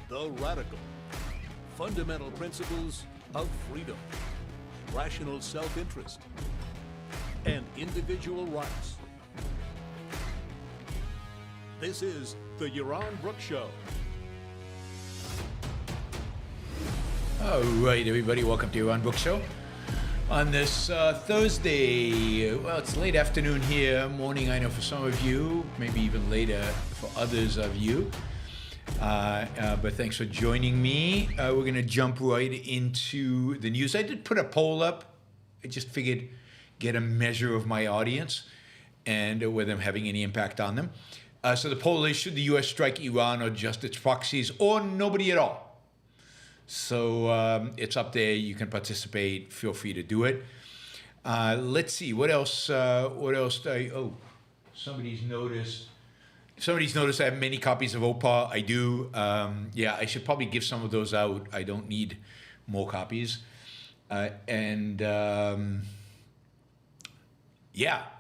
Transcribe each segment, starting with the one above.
The radical. Fundamental principles of freedom, rational self-interest, and individual rights. This is the Yaron Brooks Show. All right, everybody, welcome to Yaron Brooks Show. On this Thursday, well, it's late afternoon here, morning I know for some of you, maybe even later for others of you. But thanks for joining me. We're going to jump right into the news. I did put a poll up. I just figured get a measure of my audience and whether I'm having any impact on them. So the poll is, should the U.S. strike Iran or just its proxies or nobody at all? So it's up there. You can participate. Feel free to do it. Let's see. What else? Somebody's noticed. Somebody's noticed I have many copies of OPA. I do. Yeah, I should probably give some of those out. I don't need more copies. Yeah,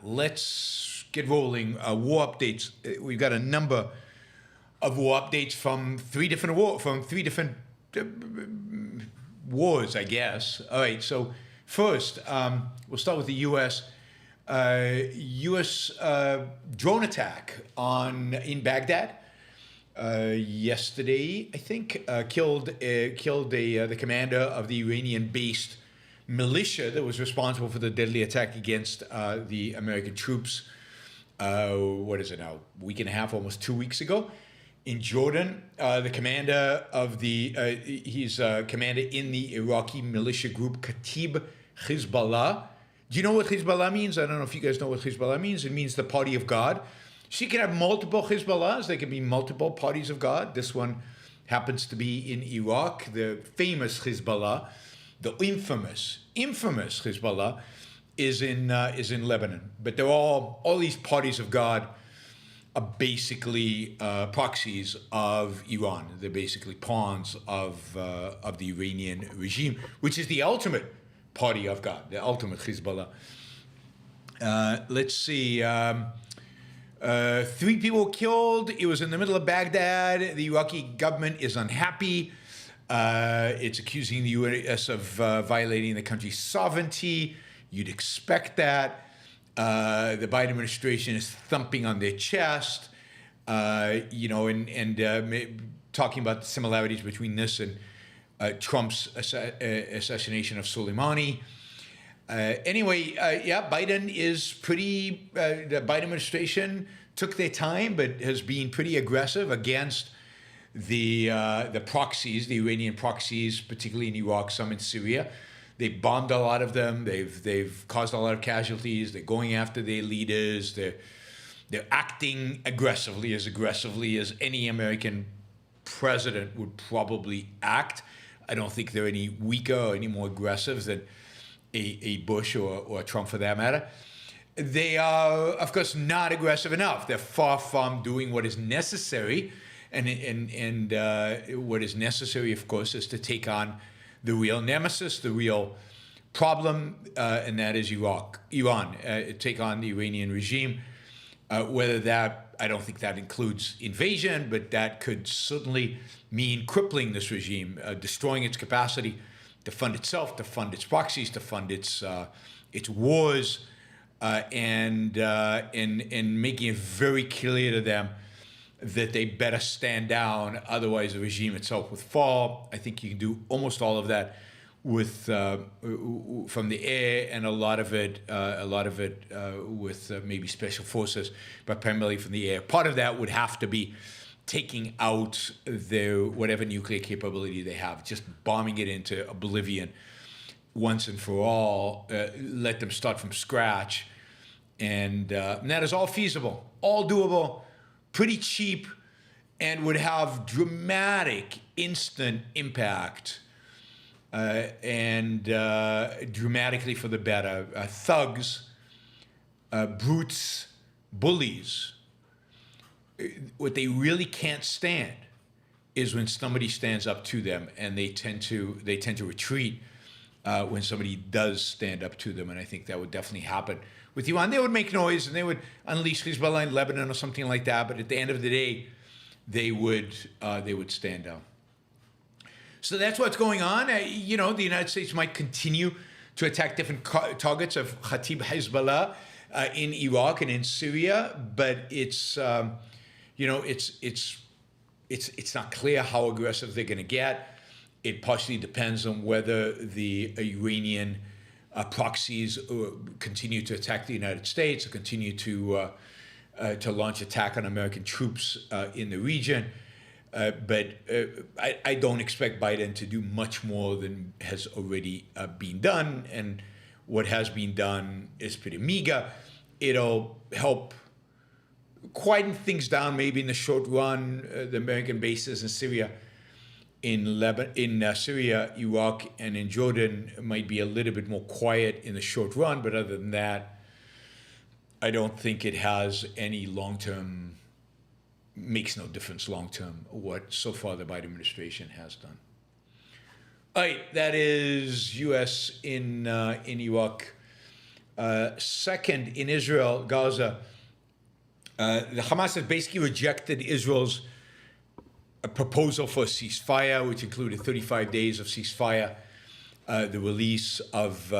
let's get rolling. War updates. We've got a number of war updates from three different wars, I guess. All right, so first, we'll start with the U.S. U.S. Drone attack in Baghdad yesterday, I think, killed the commander of the Iranian-based militia that was responsible for the deadly attack against the American troops. What is it now? A week and a half, almost 2 weeks ago. In Jordan, the commander of he's commander in the Iraqi militia group Kataib Hezbollah. Do you know what Hezbollah means? I don't know if you guys know what Hezbollah means. It means the party of God. So you can have multiple Hezbollahs. There can be multiple parties of God. This one happens to be in Iraq. The famous Hezbollah, the infamous Hezbollah, is in Lebanon. But they're all these parties of God are basically proxies of Iran. They're basically pawns of the Iranian regime, which is the ultimate party of God, the ultimate Hezbollah. Let's see. 3 people killed. It was in the middle of Baghdad. The Iraqi government is unhappy. It's accusing the U.S. of violating the country's sovereignty. You'd expect that. The Biden administration is thumping on their chest, and talking about the similarities between this and Trump's assassination of Soleimani. Biden is pretty. The Biden administration took their time, but has been pretty aggressive against the proxies, the Iranian proxies, particularly in Iraq, some in Syria. They bombed a lot of them. They've caused a lot of casualties. They're going after their leaders. They're acting aggressively as any American president would probably act. I don't think they're any weaker or any more aggressive than a Bush or a Trump, for that matter. They are, of course, not aggressive enough. They're far from doing what is necessary, and what is necessary, of course, is to take on the real nemesis, the real problem, and that is Iran. Take on the Iranian regime. Whether that, I don't think that includes invasion, but that could certainly mean crippling this regime, destroying its capacity to fund itself, to fund its proxies, to fund its wars, and making it very clear to them that they better stand down, otherwise the regime itself would fall. I think you can do almost all of that with from the air, and a lot of it with maybe special forces, but primarily from the air. Part of that would have to be taking out their whatever nuclear capability they have, just bombing it into oblivion once and for all. Let them start from scratch, and that is all feasible, all doable, pretty cheap, and would have dramatic, instant impact, and dramatically for the better. Thugs, brutes, bullies, what they really can't stand is when somebody stands up to them, and they tend to retreat when somebody does stand up to them, and I think that would definitely happen with Iran. They would make noise and they would unleash Hezbollah in Lebanon or something like that, but at the end of the day, they would stand down. So that's what's going on. You know, the United States might continue to attack different targets of Khatib Hezbollah in Iraq and in Syria, but it's you know, it's not clear how aggressive they're going to get. It partially depends on whether the Iranian proxies continue to attack the United States or continue to launch attack on American troops in the region. But I don't expect Biden to do much more than has already been done. And what has been done is pretty meager. It'll help quieten things down maybe in the short run. The American bases in Syria, in Syria, Iraq, and in Jordan might be a little bit more quiet in the short run. But other than that, I don't think it has any long-term, makes no difference long-term what so far the Biden administration has done. All right, that is U.S. in Iraq. Second, in Israel, Gaza, the Hamas has basically rejected Israel's proposal for a ceasefire, which included 35 days of ceasefire, the release of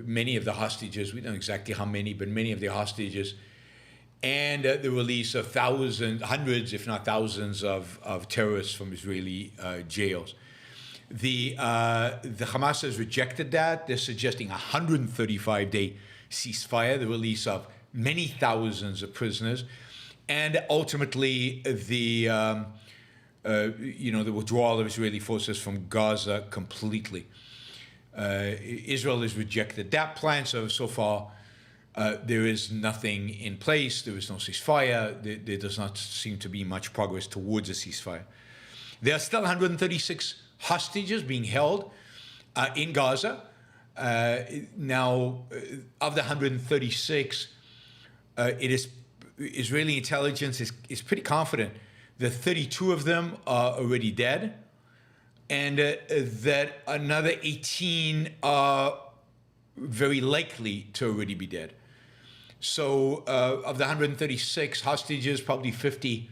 many of the hostages. We don't know exactly how many, but many of the hostages, and the release of hundreds, if not thousands, of terrorists from Israeli jails. The Hamas has rejected that. They're suggesting a 135-day ceasefire, the release of many thousands of prisoners, and ultimately the withdrawal of Israeli forces from Gaza completely. Israel has rejected that plan. So far, there is nothing in place. There is no ceasefire. There does not seem to be much progress towards a ceasefire. There are still 136 hostages being held in Gaza. Now, of the 136, it is Israeli intelligence is pretty confident that 32 of them are already dead, and that another 18 are very likely to already be dead. So of the 136 hostages, probably 50,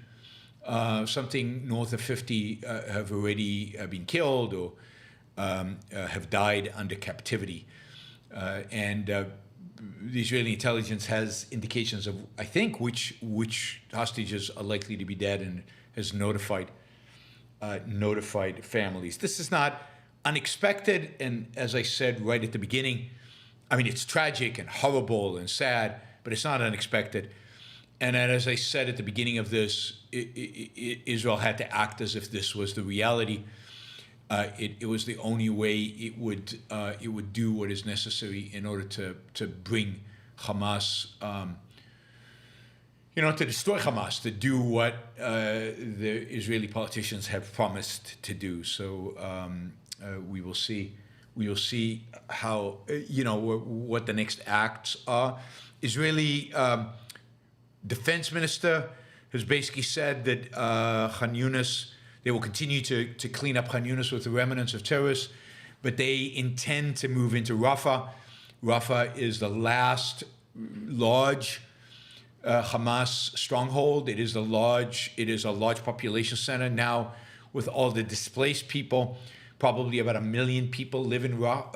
something north of 50 have already been killed or have died under captivity. And the Israeli intelligence has indications of, I think, which hostages are likely to be dead, and has notified families. This is not unexpected, and as I said right at the beginning, I mean, it's tragic and horrible and sad, but it's not unexpected. And as I said at the beginning of this, Israel had to act as if this was the reality. It was the only way it would do what is necessary in order to bring Hamas, to destroy Hamas, to do what the Israeli politicians have promised to do. So we will see. We will see how what the next acts are. Israeli defense minister has basically said that Khan Yunis, they will continue to clean up Khan Yunis with the remnants of terrorists, but they intend to move into Rafah. Rafah is the last large Hamas stronghold. It is a large population center now, with all the displaced people. Probably about 1 million people live in Rafah.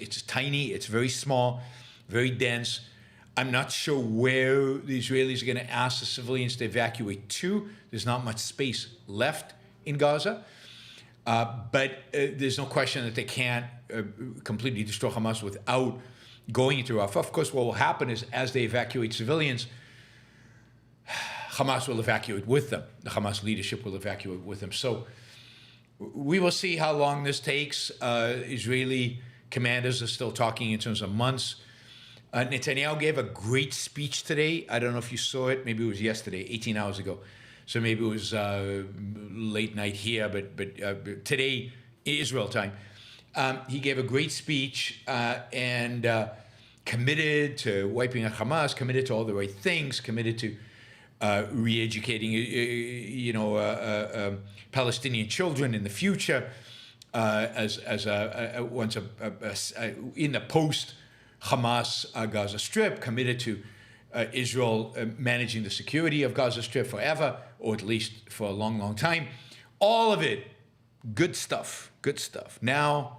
It's tiny. It's very small, very dense. I'm not sure where the Israelis are going to ask the civilians to evacuate to. There's not much space left in Gaza. But there's no question that they can't completely destroy Hamas without going into Rafah. Of course, what will happen is, as they evacuate civilians, Hamas will evacuate with them. The Hamas leadership will evacuate with them. So we will see how long this takes. Israeli commanders are still talking in terms of months. Netanyahu gave a great speech today. I don't know if you saw it. Maybe it was yesterday, 18 hours ago. So maybe it was late night here, but today, Israel time. He gave a great speech and committed to wiping out Hamas, committed to all the right things, committed to re-educating, Palestinian children in the future, in the post-Hamas Gaza Strip, committed to Israel managing the security of Gaza Strip forever, or at least for a long, long time. all of it, good stuff, good stuff. Now,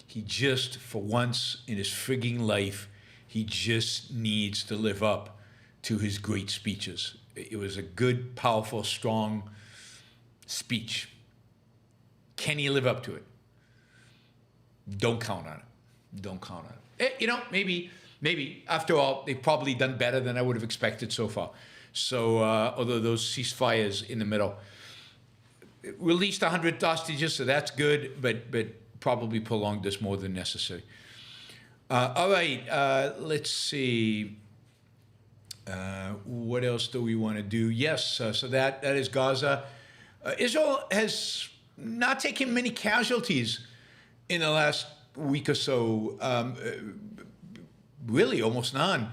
he just, for once in his frigging life, he just needs to live up to his great speeches. It was a good, powerful, strong speech. Can he live up to it? Don't count on it. Don't count on it. You know, maybe, after all, they've probably done better than I would have expected so far. So, although those ceasefires in the middle released 100 hostages, so that's good, but probably prolonged this more than necessary. All right, let's see. What else do we want to do? Yes, so that is Gaza. Israel has not taken many casualties in the last week or so, really almost none,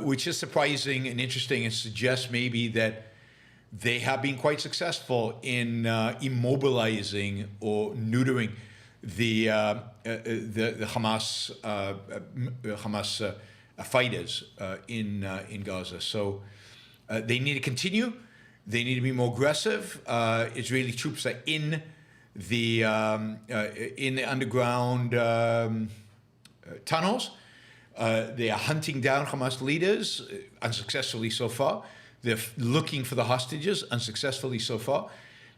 which is surprising and interesting and suggests maybe that they have been quite successful in immobilizing or neutering the Hamas fighters in Gaza. So they need to continue. They need to be more aggressive. Israeli troops are in the underground tunnels. They are hunting down Hamas leaders unsuccessfully so far. They're looking for the hostages unsuccessfully so far.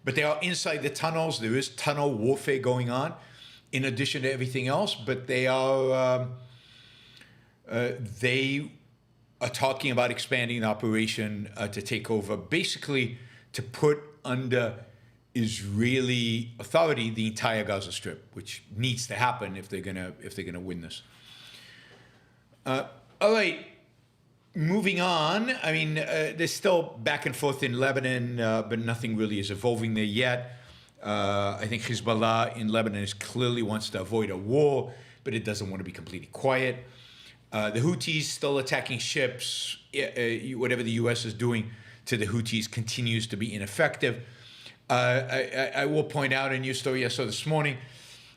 But they are inside the tunnels. There is tunnel warfare going on in addition to everything else. But they are talking about expanding the operation to take over, basically to put under Israeli authority the entire Gaza Strip, which needs to happen if they're gonna win this. All right, moving on. I mean, there's still back and forth in Lebanon, but nothing really is evolving there yet. I think Hezbollah in Lebanon clearly wants to avoid a war, but it doesn't want to be completely quiet. The Houthis still attacking ships. Whatever the U.S. is doing to the Houthis continues to be ineffective. I will point out a news story I saw this morning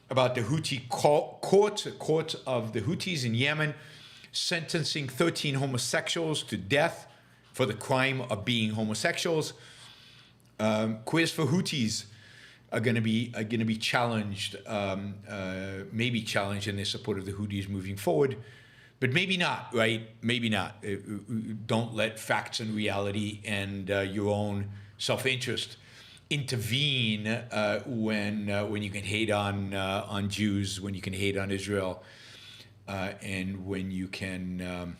about the Houthi court of the Houthis in Yemen sentencing 13 homosexuals to death for the crime of being homosexuals. Queers for Houthis are going to be challenged, maybe challenged in their support of the Houthis moving forward. But maybe not, right? Maybe not. Don't let facts and reality and your own self-interest intervene when you can hate on Jews, when you can hate on Israel, and when you can,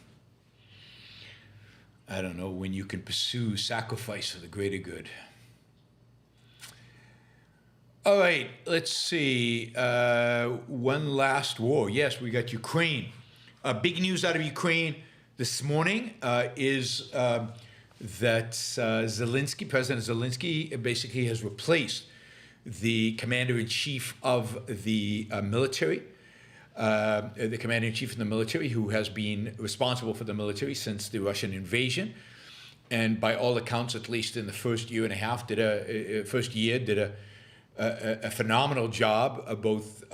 when you can pursue sacrifice for the greater good. All right, let's see. One last war. Yes, we got Ukraine. Big news out of Ukraine this morning is that President Zelensky basically has replaced the commander-in-chief of the military, who has been responsible for the military since the Russian invasion, and by all accounts, at least in the first year and a half, did a phenomenal job of both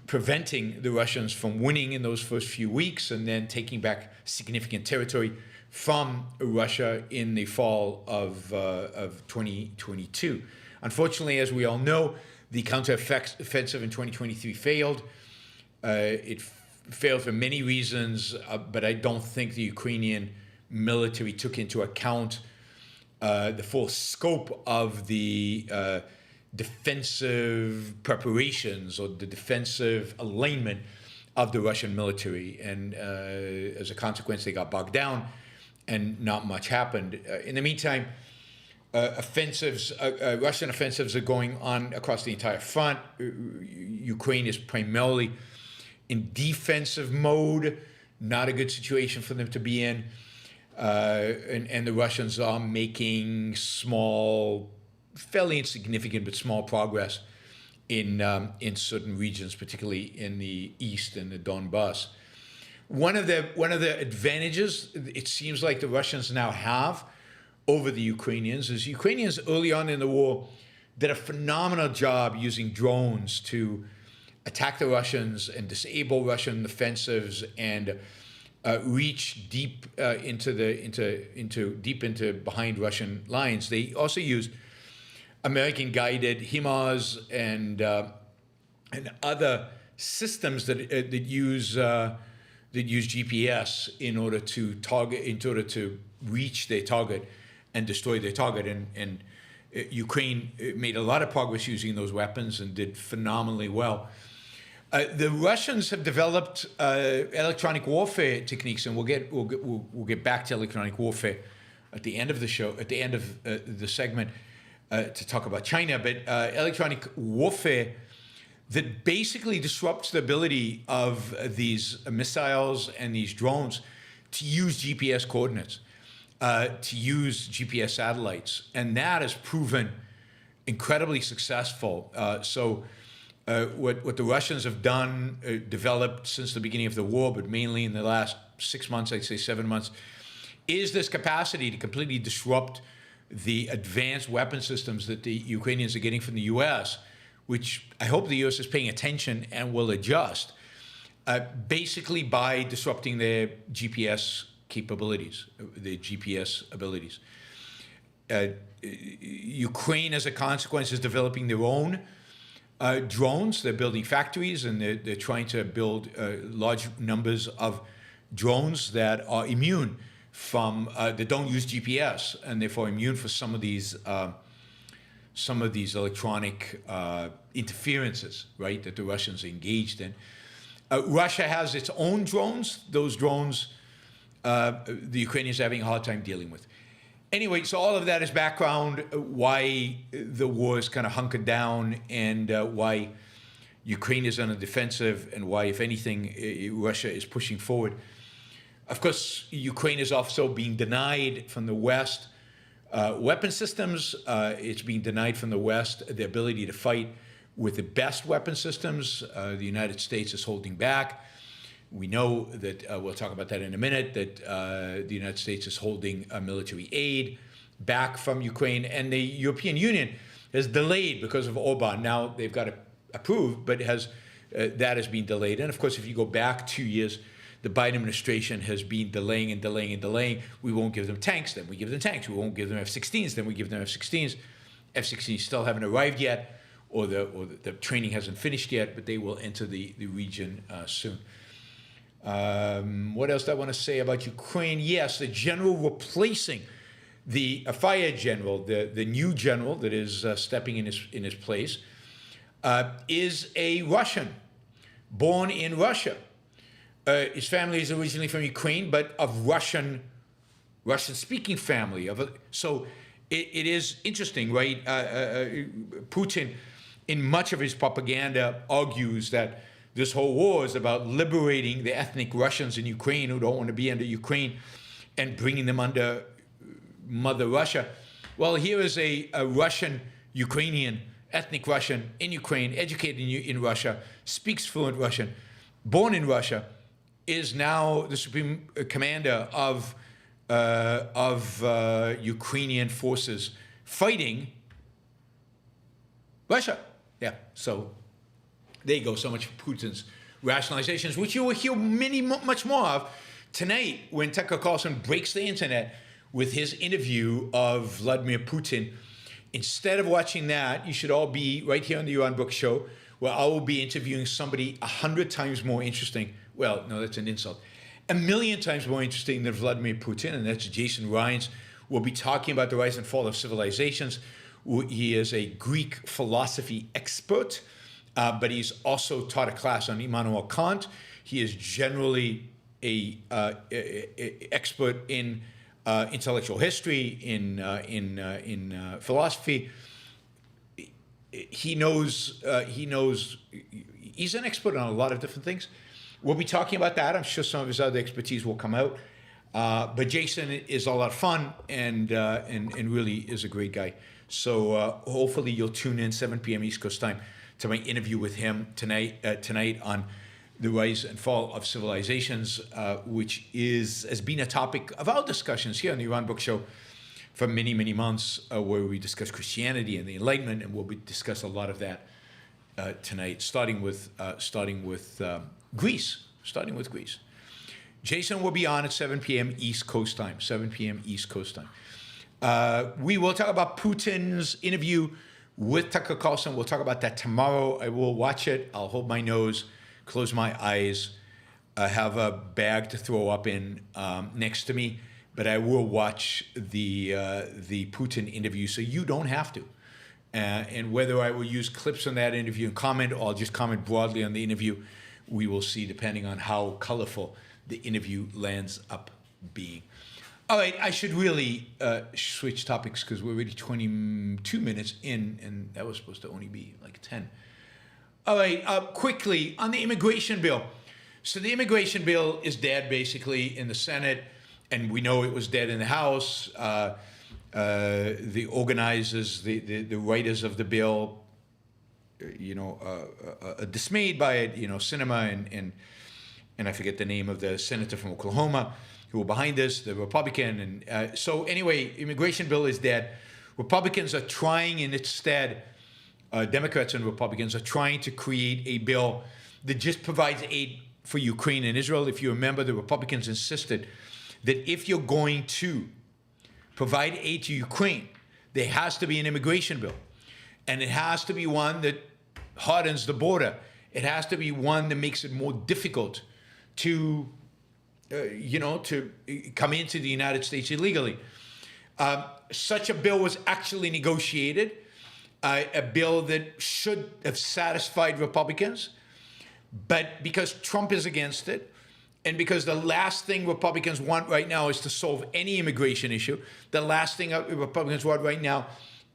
preventing the Russians from winning in those first few weeks and then taking back significant territory from Russia in the fall of 2022. Unfortunately, as we all know, the counteroffensive in 2023 failed. It failed for many reasons, but I don't think the Ukrainian military took into account the full scope of the defensive preparations or the defensive alignment of the Russian military. And as a consequence, they got bogged down and not much happened. In the meantime, Russian offensives are going on across the entire front. Ukraine is primarily in defensive mode, not a good situation for them to be in. And the Russians are making small, fairly insignificant but small progress in certain regions, particularly in the east and the Donbass. One of the advantages it seems like the Russians now have over the Ukrainians is Ukrainians early on in the war did a phenomenal job using drones to attack the Russians and disable Russian offensives and reach deep into behind Russian lines. They also used American-guided HIMARS and other systems that use GPS in order to reach their target and destroy their target. And Ukraine made a lot of progress using those weapons and did phenomenally well. The Russians have developed electronic warfare techniques, and we'll get back to electronic warfare at the end of the show, at the end of the segment, to talk about China. But electronic warfare that basically disrupts the ability of these missiles and these drones to use GPS coordinates, to use GPS satellites, and that has proven incredibly successful. What the Russians have done, developed since the beginning of the war, but mainly in the last 6 months, I'd say 7 months, is this capacity to completely disrupt the advanced weapon systems that the Ukrainians are getting from the U.S., which I hope the U.S. is paying attention and will adjust, basically by disrupting their GPS capabilities, their GPS abilities. Ukraine, as a consequence, is developing their own drones. They're building factories, and they're trying to build large numbers of drones that are immune from, that don't use GPS, and therefore immune for some of these electronic interferences, right, that the Russians are engaged in. Russia has its own drones. Those drones, the Ukrainians are having a hard time dealing with. Anyway, so all of that is background, why the war is kind of hunkered down, and why Ukraine is on the defensive, and why, if anything, Russia is pushing forward. Of course, Ukraine is also being denied from the West weapon systems. It's being denied from the West the ability to fight with the best weapon systems. The United States is holding back. We know that, we'll talk about that in a minute, that the United States is holding military aid back from Ukraine, and the European Union has delayed because of Orban. Now they've got it approved, but that has been delayed. And of course, if you go back 2 years, the Biden administration has been delaying and delaying and delaying. We won't give them tanks, then we give them tanks. We won't give them F-16s, then we give them F-16s. F-16s still haven't arrived yet, or the training hasn't finished yet, but they will enter the region soon. What else do I want to say about Ukraine? Yes, the general replacing the fire general, the new general that is stepping in his place, is a Russian, born in Russia. His family is originally from Ukraine, but of Russian-speaking family. So it is interesting, right? Putin, in much of his propaganda, argues that this whole war is about liberating the ethnic Russians in Ukraine who don't want to be under Ukraine and bringing them under Mother Russia. Well, here is a Russian-Ukrainian, ethnic Russian in Ukraine, educated in Russia, speaks fluent Russian, born in Russia, is now the supreme commander of Ukrainian forces fighting Russia. Yeah, so there you go. So much for Putin's rationalizations, which you will hear much more of tonight when Tucker Carlson breaks the internet with his interview of Vladimir Putin. Instead of watching that, you should all be right here on the Yaron Show, where I will be interviewing somebody 100 times more interesting. Well, no, that's an insult. 1,000,000 times more interesting than Vladimir Putin, and that's Jason Rines. We'll be talking about the rise and fall of civilizations. He is a Greek philosophy expert, but he's also taught a class on Immanuel Kant. He is generally a expert in intellectual history, in philosophy. He knows. He's an expert on a lot of different things. We'll be talking about that. I'm sure some of his other expertise will come out. But Jason is a lot of fun and really is a great guy. So hopefully you'll tune in 7 p.m. East Coast time to my interview with him tonight on the rise and fall of civilizations, which has been a topic of our discussions here on the Yaron Show for many, many months, where we discuss Christianity and the Enlightenment, and we'll discuss a lot of that tonight, starting with Greece. Jason will be on at 7 p.m. East Coast time. 7 p.m. East Coast time. We will talk about Putin's interview with Tucker Carlson. We'll talk about that tomorrow. I will watch it. I'll hold my nose, close my eyes, have a bag to throw up in next to me, but I will watch the Putin interview, so you don't have to. And whether I will use clips from that interview and comment, or I'll just comment broadly on the interview, we will see, depending on how colorful the interview lands up being. All right, I should really switch topics because we're already 22 minutes in, and that was supposed to only be like 10. All right, quickly, on the immigration bill. So the immigration bill is dead, basically, in the Senate, and we know it was dead in the House. The organizers, the writers of the bill, dismayed by it. Sinema and I forget the name of the senator from Oklahoma who were behind this, the Republican. And so anyway, immigration bill is dead. Republicans are trying, and instead, Democrats and Republicans are trying to create a bill that just provides aid for Ukraine and Israel. If you remember, the Republicans insisted that if you're going to provide aid to Ukraine, there has to be an immigration bill. And it has to be one that hardens the border. It has to be one that makes it more difficult to, to come into the United States illegally. Such a bill was actually negotiated, a bill that should have satisfied Republicans, but because Trump is against it, and because the last thing Republicans want right now is to solve any immigration issue, the last thing Republicans want right now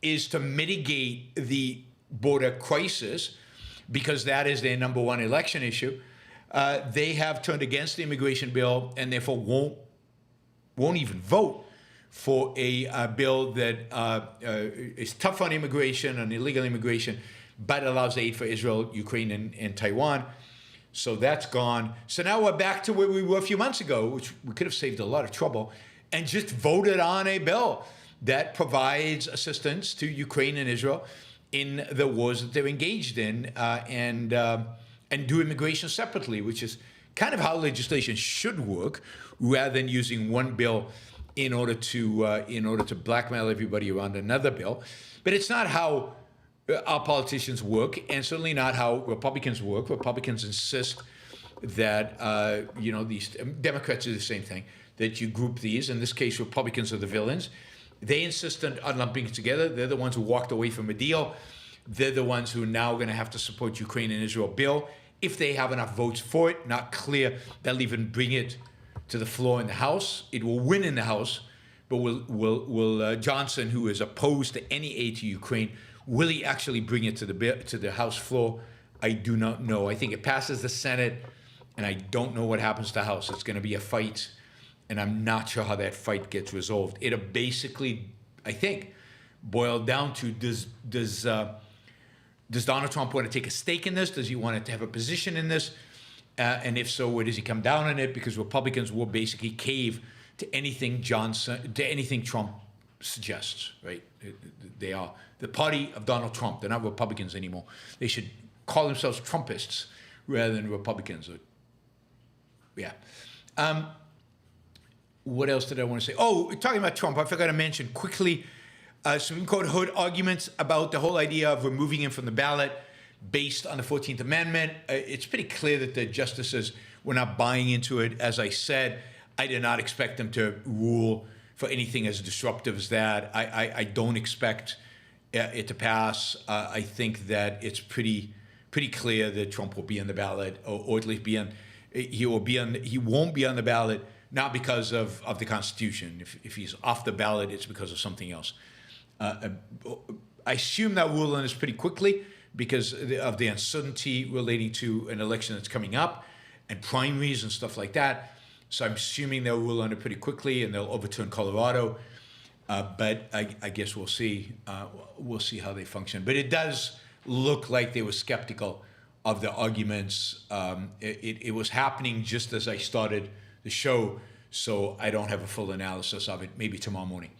is to mitigate the border crisis, because that is their number one election issue. They have turned against the immigration bill and therefore won't even vote for a bill that is tough on immigration, on illegal immigration, but allows aid for Israel, Ukraine, and Taiwan. So that's gone. So now we're back to where we were a few months ago, which we could have saved a lot of trouble, and just voted on a bill that provides assistance to Ukraine and Israel in the wars that they're engaged in, and do immigration separately, which is kind of how legislation should work, rather than using one bill in order to blackmail everybody around another bill. But it's not how our politicians work, and certainly not how Republicans work. Republicans insist that these Democrats do the same thing, that you group these. In this case, Republicans are the villains. They insist on lumping it together. They're the ones who walked away from a deal. They're the ones who are now going to have to support Ukraine and Israel bill. If they have enough votes for it, not clear, they'll even bring it to the floor in the House. It will win in the House, but will Johnson, who is opposed to any aid to Ukraine, will he actually bring it to the House floor? I do not know. I think it passes the Senate, and I don't know what happens to the House. It's going to be a fight, and I'm not sure how that fight gets resolved. It'll basically, I think, boil down to does Donald Trump want to take a stake in this? Does he want to have a position in this? And if so, where does he come down on it? Because Republicans will basically cave to anything Trump suggests, right? They are the party of Donald Trump. They're not Republicans anymore. They should call themselves Trumpists rather than Republicans. What else did I want to say? Oh, talking about Trump, I forgot to mention quickly, Supreme Court heard arguments about the whole idea of removing him from the ballot based on the 14th Amendment. It's pretty clear that the justices were not buying into it. As I said, I did not expect them to rule for anything as disruptive as that. I don't expect it to pass. I think that it's pretty clear that Trump will be on the ballot, or at least he won't be on the ballot, not because of the Constitution. If he's off the ballot, it's because of something else. I assume that will end this pretty quickly because of the uncertainty relating to an election that's coming up and primaries and stuff like that. So I'm assuming they'll rule on it pretty quickly and they'll overturn Colorado. But I guess we'll see. We'll see how they function. But it does look like they were skeptical of the arguments. It was happening just as I started the show, so I don't have a full analysis of it. Maybe tomorrow morning.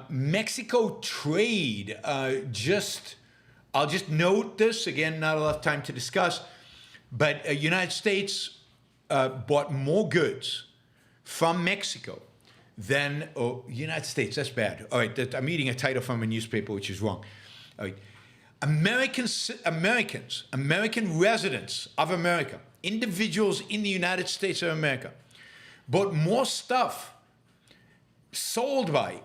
Mexico trade. I'll just note this again. Not a lot of time to discuss, but United States bought more goods from Mexico than United States. That's bad. All right, I'm reading a title from a newspaper, which is wrong. All right. American residents of America, individuals in the United States of America, bought more stuff sold by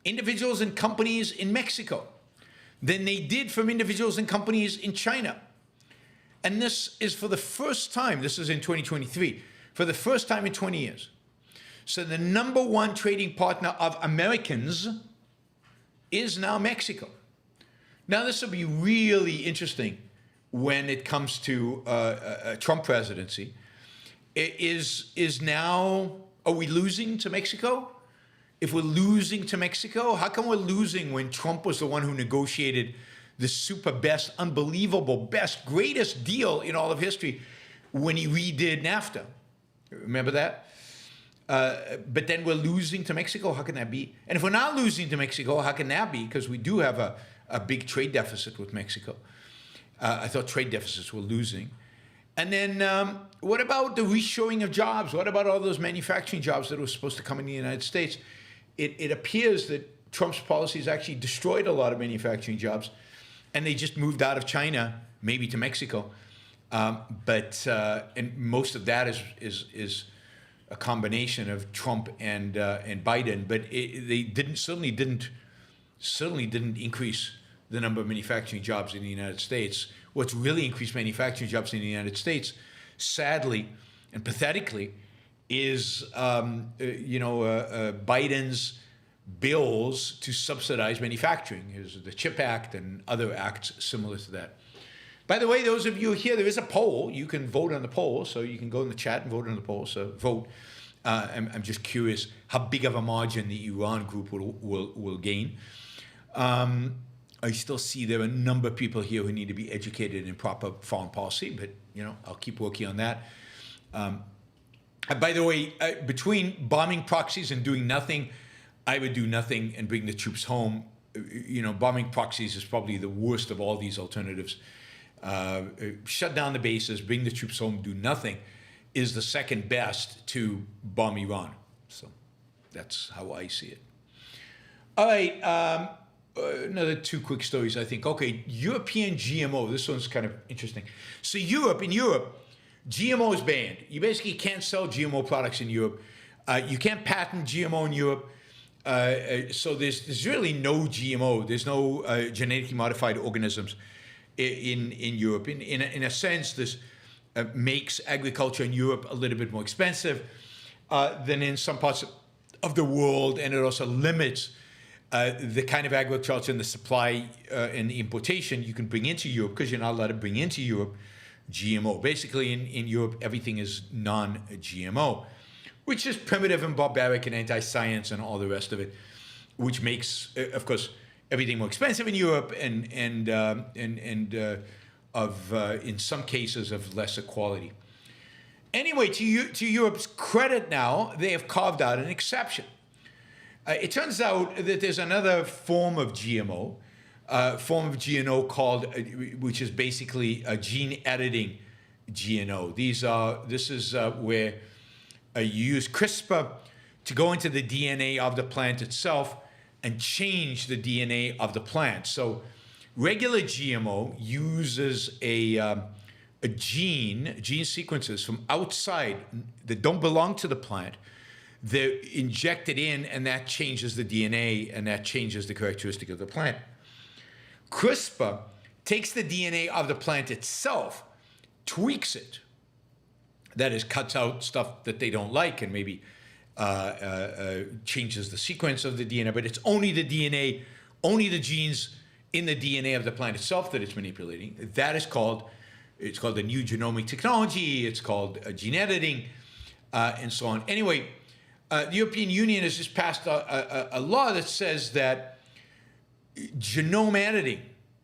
individuals and companies in Mexico than they did from individuals and companies in China. And this is for the first time, this is in 2023, for the first time in 20 years. So the number one trading partner of Americans is now Mexico. Now this will be really interesting when it comes to a Trump presidency. Is now, are we losing to Mexico? If we're losing to Mexico, how come we're losing when Trump was the one who negotiated the super best, unbelievable, best, greatest deal in all of history when he redid NAFTA? Remember that? But then we're losing to Mexico. How can that be? And if we're not losing to Mexico, how can that be? Because we do have a big trade deficit with Mexico. I thought trade deficits were losing. And then what about the reshoring of jobs? What about all those manufacturing jobs that were supposed to come in the United States? It appears that Trump's policies actually destroyed a lot of manufacturing jobs, and they just moved out of China, maybe to Mexico. And most of that is a combination of Trump and Biden. But they certainly didn't increase the number of manufacturing jobs in the United States. What's really increased manufacturing jobs in the United States, sadly and pathetically, is Biden's bills to subsidize manufacturing. There's the CHIP Act and other acts similar to that. By the way, those of you here, there is a poll. You can vote on the poll, so you can go in the chat and vote on the poll. So vote. I'm just curious how big of a margin the Iran group will gain. I still see there are a number of people here who need to be educated in proper foreign policy, but I'll keep working on that. By the way, between bombing proxies and doing nothing, I would do nothing and bring the troops home. Bombing proxies is probably the worst of all these alternatives. Shut down the bases, bring the troops home, do nothing is the second best to bomb Iran. So that's how I see it. All right, another two quick stories, I think. Okay, European GMO. This one's kind of interesting. So in Europe, GMO is banned. You basically can't sell GMO products in Europe. You can't patent GMO in Europe. So there's really no GMO. There's no genetically modified organisms in Europe. In a sense, this makes agriculture in Europe a little bit more expensive than in some parts of the world, and it also limits the kind of agriculture and the supply and the importation you can bring into Europe, because you're not allowed to bring into Europe GMO. Basically, in Europe, everything is non-GMO, which is primitive and barbaric and anti-science and all the rest of it, which makes, of course, everything more expensive in Europe and in some cases of lesser quality. Anyway, to Europe's credit now, they have carved out an exception. It turns out that there's another form of GMO, called, which is basically a gene editing GMO. This is where you use CRISPR to go into the DNA of the plant itself and change the DNA of the plant. So regular GMO uses a gene sequences from outside that don't belong to the plant. They're injected in, and that changes the DNA, and that changes the characteristic of the plant. CRISPR takes the DNA of the plant itself, tweaks it, that is, cuts out stuff that they don't like, and maybe changes the sequence of the DNA, but it's only the DNA, only the genes in the DNA of the plant itself that it's manipulating. That is it's called the new genomic technology, it's called gene editing, and so on. Anyway, the European Union has just passed a law that says that genome editing,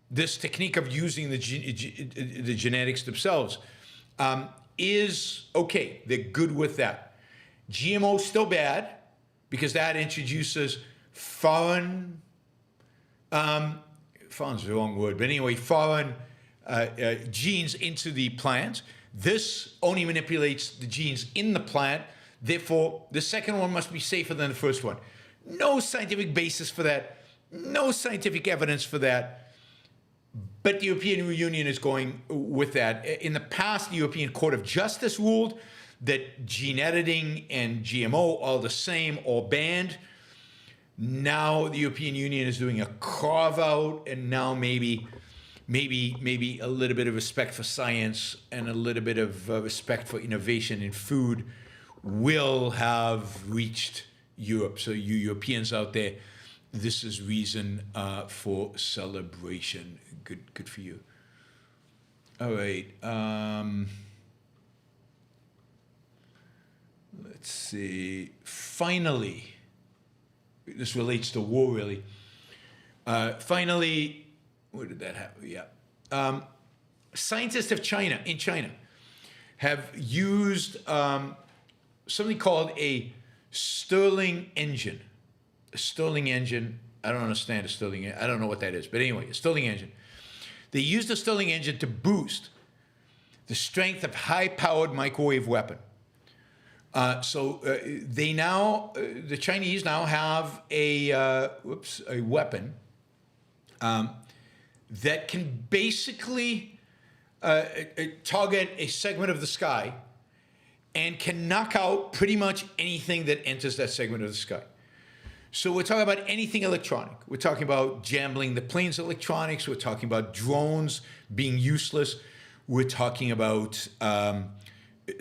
this technique of using the genetics themselves, is okay. They're good with that. GMO is still bad because that introduces foreign's the wrong word, but anyway, foreign genes into the plant. This only manipulates the genes in the plant. Therefore, the second one must be safer than the first one. No scientific basis for that. No scientific evidence for that. But the European Union is going with that. In the past, the European Court of Justice ruled that gene editing and GMO are the same or banned. Now the European Union is doing a carve out, and now maybe a little bit of respect for science and a little bit of respect for innovation in food will have reached Europe. So you Europeans out there, this is reason for celebration. Good for you. All right. Let's see. Finally, this relates to war, really. Finally, where did that happen? Yeah. Scientists in China have used something called a Stirling engine. A Stirling engine. I don't understand a Stirling engine. I don't know what that is. But anyway, a Stirling engine. They used the Stirling engine to boost the strength of high-powered microwave weapon. The Chinese now have a weapon that can basically target a segment of the sky and can knock out pretty much anything that enters that segment of the sky. So we're talking about anything electronic. We're talking about jambling the plane's electronics. We're talking about drones being useless. We're talking about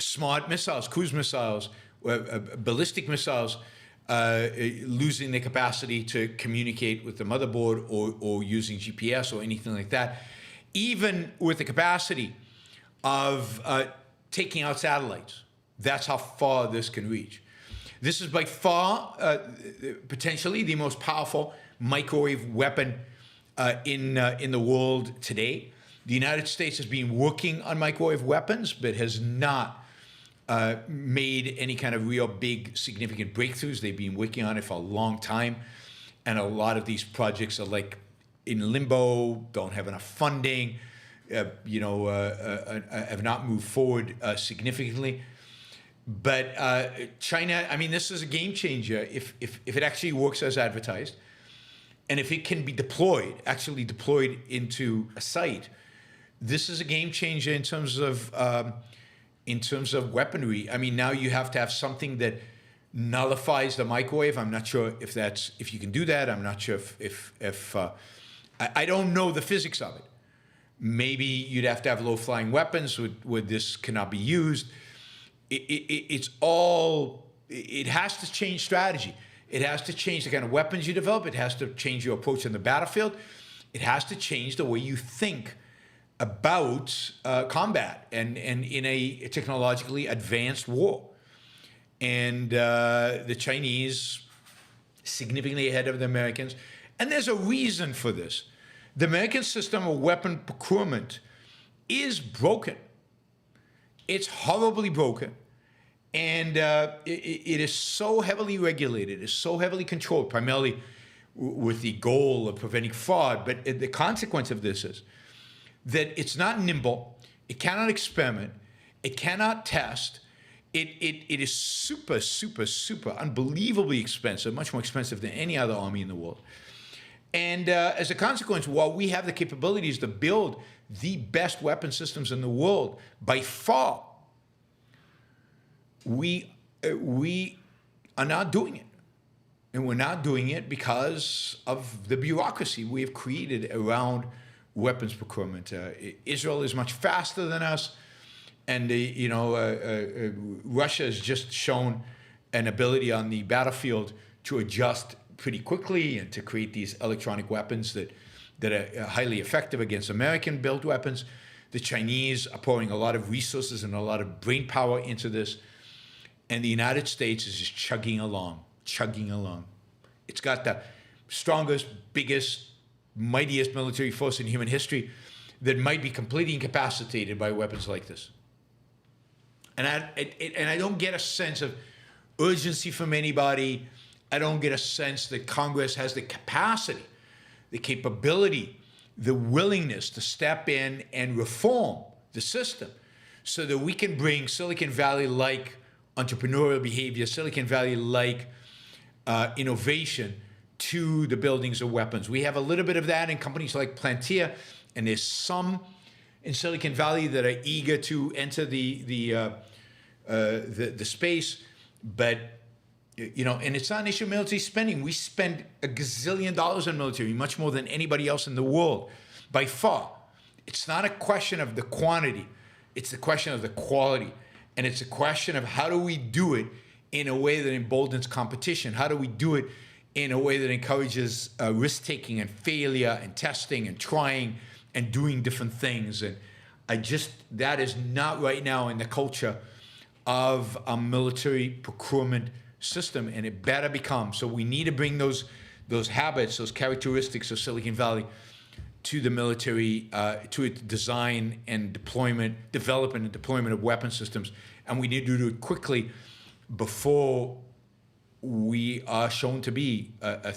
smart missiles, cruise missiles, ballistic missiles, losing their capacity to communicate with the motherboard or using GPS or anything like that. Even with the capacity of taking out satellites. That's how far this can reach. This is by far potentially the most powerful microwave weapon in the world today. The United States has been working on microwave weapons, but has not made any kind of real big significant breakthroughs. They've been working on it for a long time, and a lot of these projects are like in limbo, don't have enough funding, have not moved forward significantly. But China, I mean, this is a game changer if it actually works as advertised, and if it can be actually deployed into a site. This is a game changer in terms of weaponry. I mean, now you have to have something that nullifies the microwave. I'm not sure if you can do that. I'm not sure if I don't know the physics of it. Maybe you'd have to have low-flying weapons where this cannot be used. It has to change strategy. It has to change the kind of weapons you develop. It has to change your approach on the battlefield. It has to change the way you think about combat and in a technologically advanced war. And the Chinese, significantly ahead of the Americans. And there's a reason for this. The American system of weapon procurement is broken. It's horribly broken. And it is so heavily regulated, it's so heavily controlled, primarily with the goal of preventing fraud. But the consequence of this is that it's not nimble, it cannot experiment, it cannot test. It is super, super, super unbelievably expensive, much more expensive than any other army in the world. And as a consequence, while we have the capabilities to build the best weapon systems in the world, by far, we are not doing it. And we're not doing it because of the bureaucracy we have created around weapons procurement. Israel is much faster than us. And, Russia has just shown an ability on the battlefield to adjust pretty quickly and to create these electronic weapons that are highly effective against American-built weapons. The Chinese are pouring a lot of resources and a lot of brain power into this. And the United States is just chugging along. It's got the strongest, biggest, mightiest military force in human history that might be completely incapacitated by weapons like this. And I don't get a sense of urgency from anybody. I don't get a sense that Congress has the capacity, the capability, the willingness to step in and reform the system so that we can bring Silicon Valley-like entrepreneurial behavior, Silicon Valley-like innovation to the buildings of weapons. We have a little bit of that in companies like Plantier And there's some in Silicon Valley that are eager to enter the space, but and it's not an issue of military spending. We spend $1 gazillion on military, much more than anybody else in the world, by far. It's not a question of the quantity, it's the question of the quality. And it's a question of how do we do it in a way that emboldens competition? How do we do it in a way that encourages risk-taking and failure and testing and trying and doing different things? And that is not right now in the culture of a military procurement system, and it better become. So we need to bring those habits, those characteristics of Silicon Valley to the military, to its design and development and deployment of weapon systems, and we need to do it quickly before we are shown to be a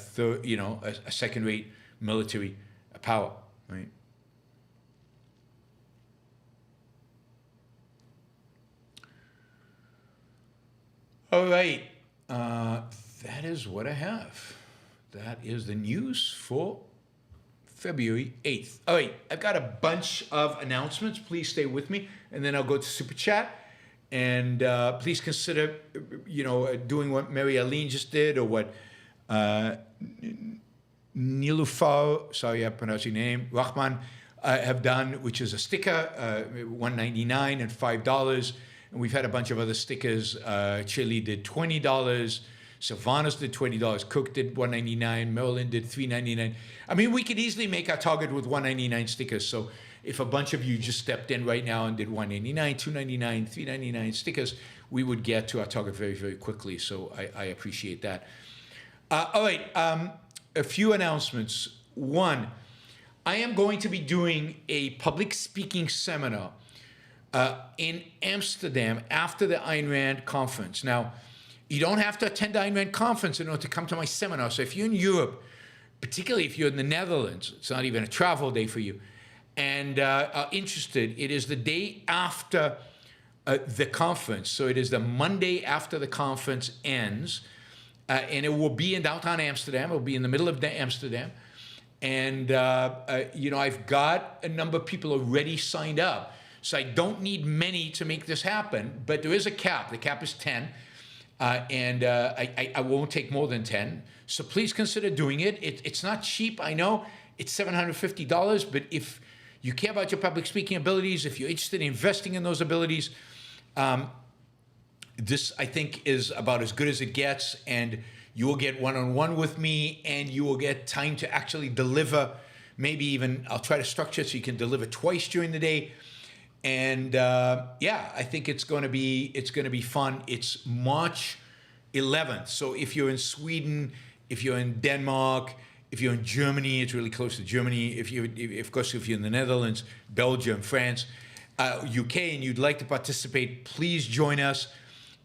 second-rate military power, right? All right, that is what I have. That is the news for February 8th. All right, I've got a bunch of announcements. Please stay with me, and then I'll go to Super Chat. And please consider, doing what Mary Aline just did, or what Nilufar, sorry I pronounced your name, Rahman, have done, which is a sticker, $1.99 and $5. And we've had a bunch of other stickers. Chili did $20. Sylvanas did $20. Cook did $1.99. Marilyn did $3.99. I mean, we could easily make our target with $1.99 stickers. So if a bunch of you just stepped in right now and did $1.99, $2.99, $3.99 stickers, we would get to our target very, very quickly. So I appreciate that. All right, a few announcements. One, I am going to be doing a public speaking seminar in Amsterdam after the Ayn Rand conference. Now, you don't have to attend the Ayn Rand conference in order to come to my seminar. So if you're in Europe, particularly if you're in the Netherlands, it's not even a travel day for you, and are interested, it is the day after the conference. So it is the Monday after the conference ends, and it will be in downtown Amsterdam. It will be in the middle of Amsterdam. And, I've got a number of people already signed up. So I don't need many to make this happen, but there is a cap. The cap is 10, and I won't take more than 10. So please consider doing it. It's not cheap, I know. It's $750, but if you care about your public speaking abilities, if you're interested in investing in those abilities, this, I think, is about as good as it gets, and you will get one-on-one with me, and you will get time to actually deliver. Maybe even I'll try to structure it so you can deliver twice during the day. And I think it's going to be fun. It's March 11th. So if you're in Sweden, if you're in Denmark, if you're in Germany, it's really close to Germany. If you're in the Netherlands, Belgium, France, UK, and you'd like to participate, please join us.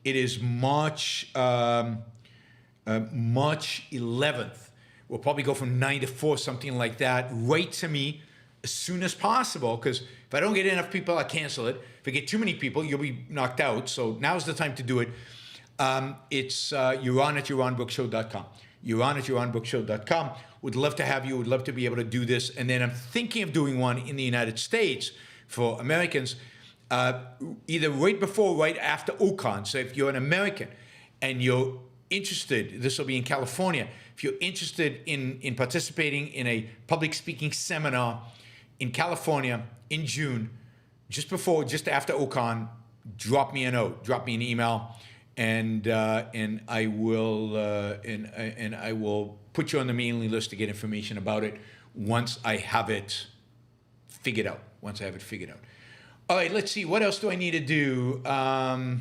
It is March 11th. We'll probably go from 9 to 4, something like that. Write to me as soon as possible, because if I don't get enough people, I'll cancel it. If I get too many people, you'll be knocked out. So now's the time to do it. It's Yaron at YaronBookShow.com. Yaron at YaronBookShow.com. Would love to have you. Would love to be able to do this. And then I'm thinking of doing one in the United States for Americans, either right before or right after OCON. So if you're an American and you're interested, this will be in California, if you're interested in participating in a public speaking seminar in California in June, just after OCON, drop me a note, drop me an email, and I will put you on the mailing list to get information about it once I have it figured out. All right, let's see. What else do I need to do? Other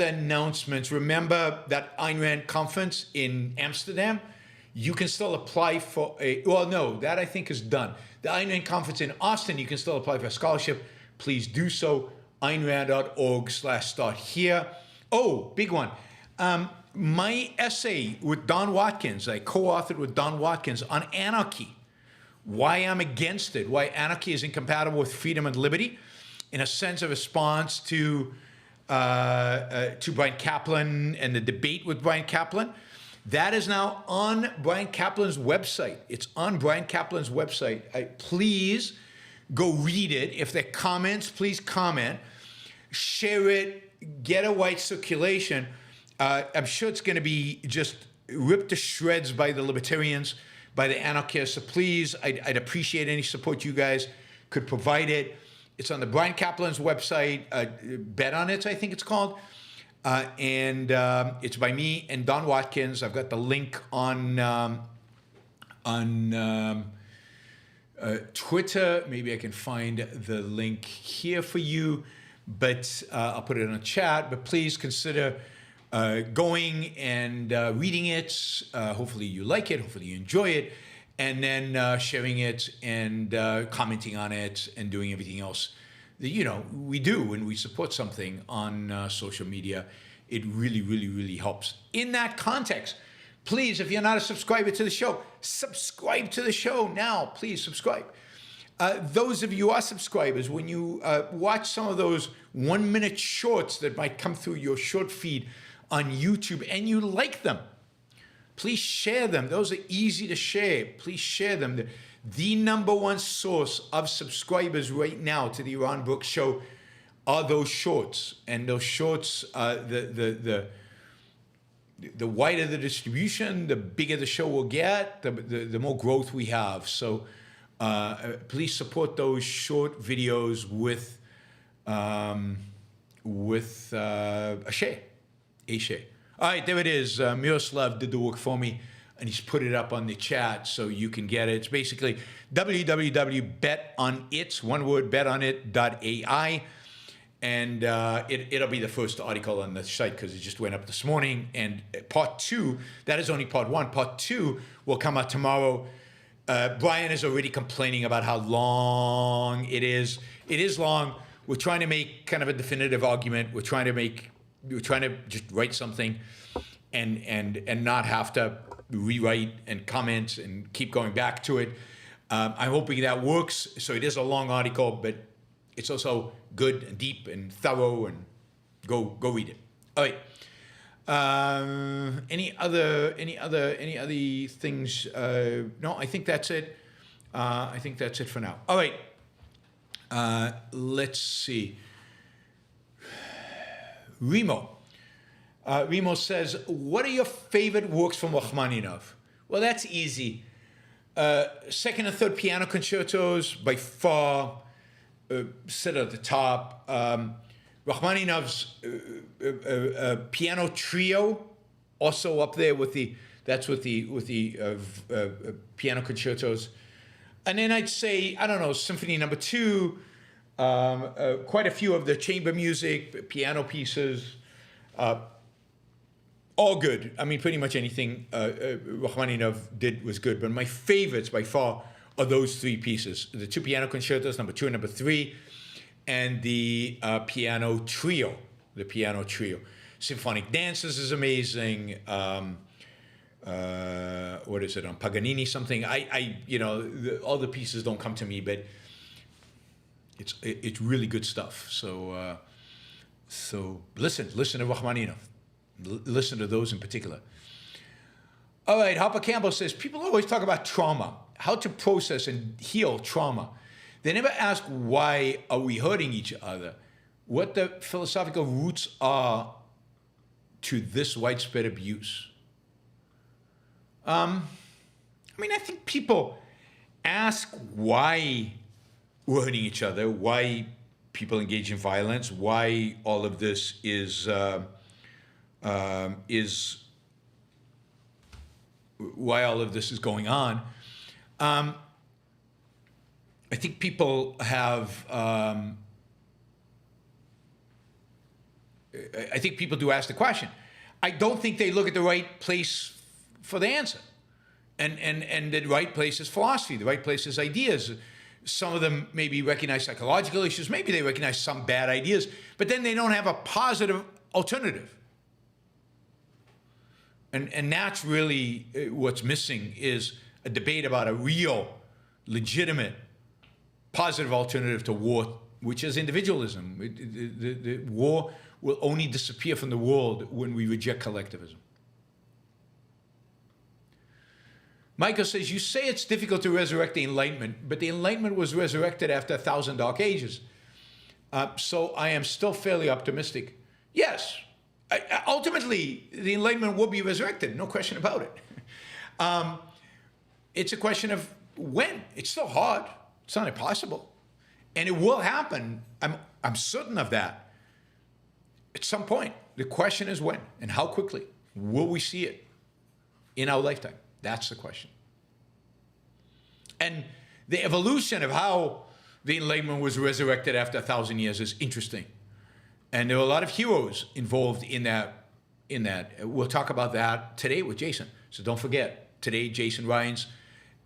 announcements. Remember that Ayn Rand conference in Amsterdam? You can still apply for that I think is done. The Ayn Rand conference in Austin, you can still apply for a scholarship. Please do so. AynRand.org/start here. Oh, big one. My essay with Don Watkins, I co-authored with Don Watkins on anarchy. Why I'm against it. Why anarchy is incompatible with freedom and liberty. In a sense, a response to Brian Kaplan and the debate with Brian Kaplan. That is now on Brian Kaplan's website. It's on Brian Kaplan's website. Please go read it. If there are comments, please comment. Share it. Get a wide circulation. I'm sure it's going to be just ripped to shreds by the libertarians, by the anarchists. So please, I'd appreciate any support you guys could provide it. It's on the Brian Kaplan's website. Bet on It, I think it's called. And it's by me and Don Watkins. I've got the link on Twitter. Maybe I can find the link here for you, but I'll put it in a chat. But please consider going and reading it. Hopefully you like it. Hopefully you enjoy it. And then sharing it and commenting on it and doing everything else that, we do when we support something on social media. It really, really, really helps. In that context, please, if you're not a subscriber to the show, subscribe to the show now. Please subscribe. Those of you who are subscribers, when you watch some of those 1-minute shorts that might come through your short feed on YouTube and you like them, please share them. Those are easy to share. Please share them. The number one source of subscribers right now to the Yaron Brook Show are those shorts. And those shorts, the wider the distribution, the bigger the show will get, the more growth we have. So please support those short videos with a share. All right, there it is. Miroslav did the work for me, and he's put it up on the chat so you can get it. It's basically www.betonit, one word, betonit.ai. And it'll be the first article on the site because it just went up this morning. And part 2, that is only part 1. Part 2 will come out tomorrow. Brian is already complaining about how long it is. It is long. We're trying to make kind of a definitive argument. We're trying to just write something and not have to rewrite and comment and keep going back to it. I'm hoping that works. So it is a long article, but it's also good and deep and thorough, and go read it. All right. Any other things? No, I think that's it. I think that's it for now. All right. Let's see. Remo says, what are your favorite works from Rachmaninoff? Well, that's easy. Second and third piano concertos, by far, sit at the top. Rachmaninoff's piano trio, also up there with the piano concertos. And then I'd say, I don't know, Symphony No. 2, quite a few of the chamber music, piano pieces, all good. I mean, pretty much anything Rachmaninoff did was good. But my favorites by far are those 3 pieces: the 2 piano concertos, No. 2 and No. 3, and the piano trio. The piano trio. Symphonic Dances is amazing. What is it on Paganini? Something. All the pieces don't come to me, but it's really good stuff. So listen to Rachmaninoff. Listen to those in particular. All right, Harper Campbell says, people always talk about trauma, how to process and heal trauma. They never ask, why are we hurting each other? What the philosophical roots are to this widespread abuse. I think people ask why we're hurting each other, why people engage in violence, why all of this is why all of this is going on. I think people have. I think people do ask the question. I don't think they look at the right place for the answer, and the right place is philosophy. The right place is ideas. Some of them maybe recognize psychological issues. Maybe they recognize some bad ideas, but then they don't have a positive alternative. And that's really what's missing, is a debate about a real, legitimate, positive alternative to war, which is individualism. The war will only disappear from the world when we reject collectivism. Michael says, you say it's difficult to resurrect the Enlightenment, but the Enlightenment was resurrected after 1,000 dark ages. So I am still fairly optimistic. Yes, ultimately, the Enlightenment will be resurrected, no question about it. It's a question of when. It's still hard. It's not impossible. And it will happen. I'm certain of that. At some point, the question is when and how quickly will we see it in our lifetime? That's the question. And the evolution of how the Enlightenment was resurrected after 1,000 years is interesting. And there are a lot of heroes involved in that. We'll talk about that today with Jason. So don't forget, today, Jason Ryan's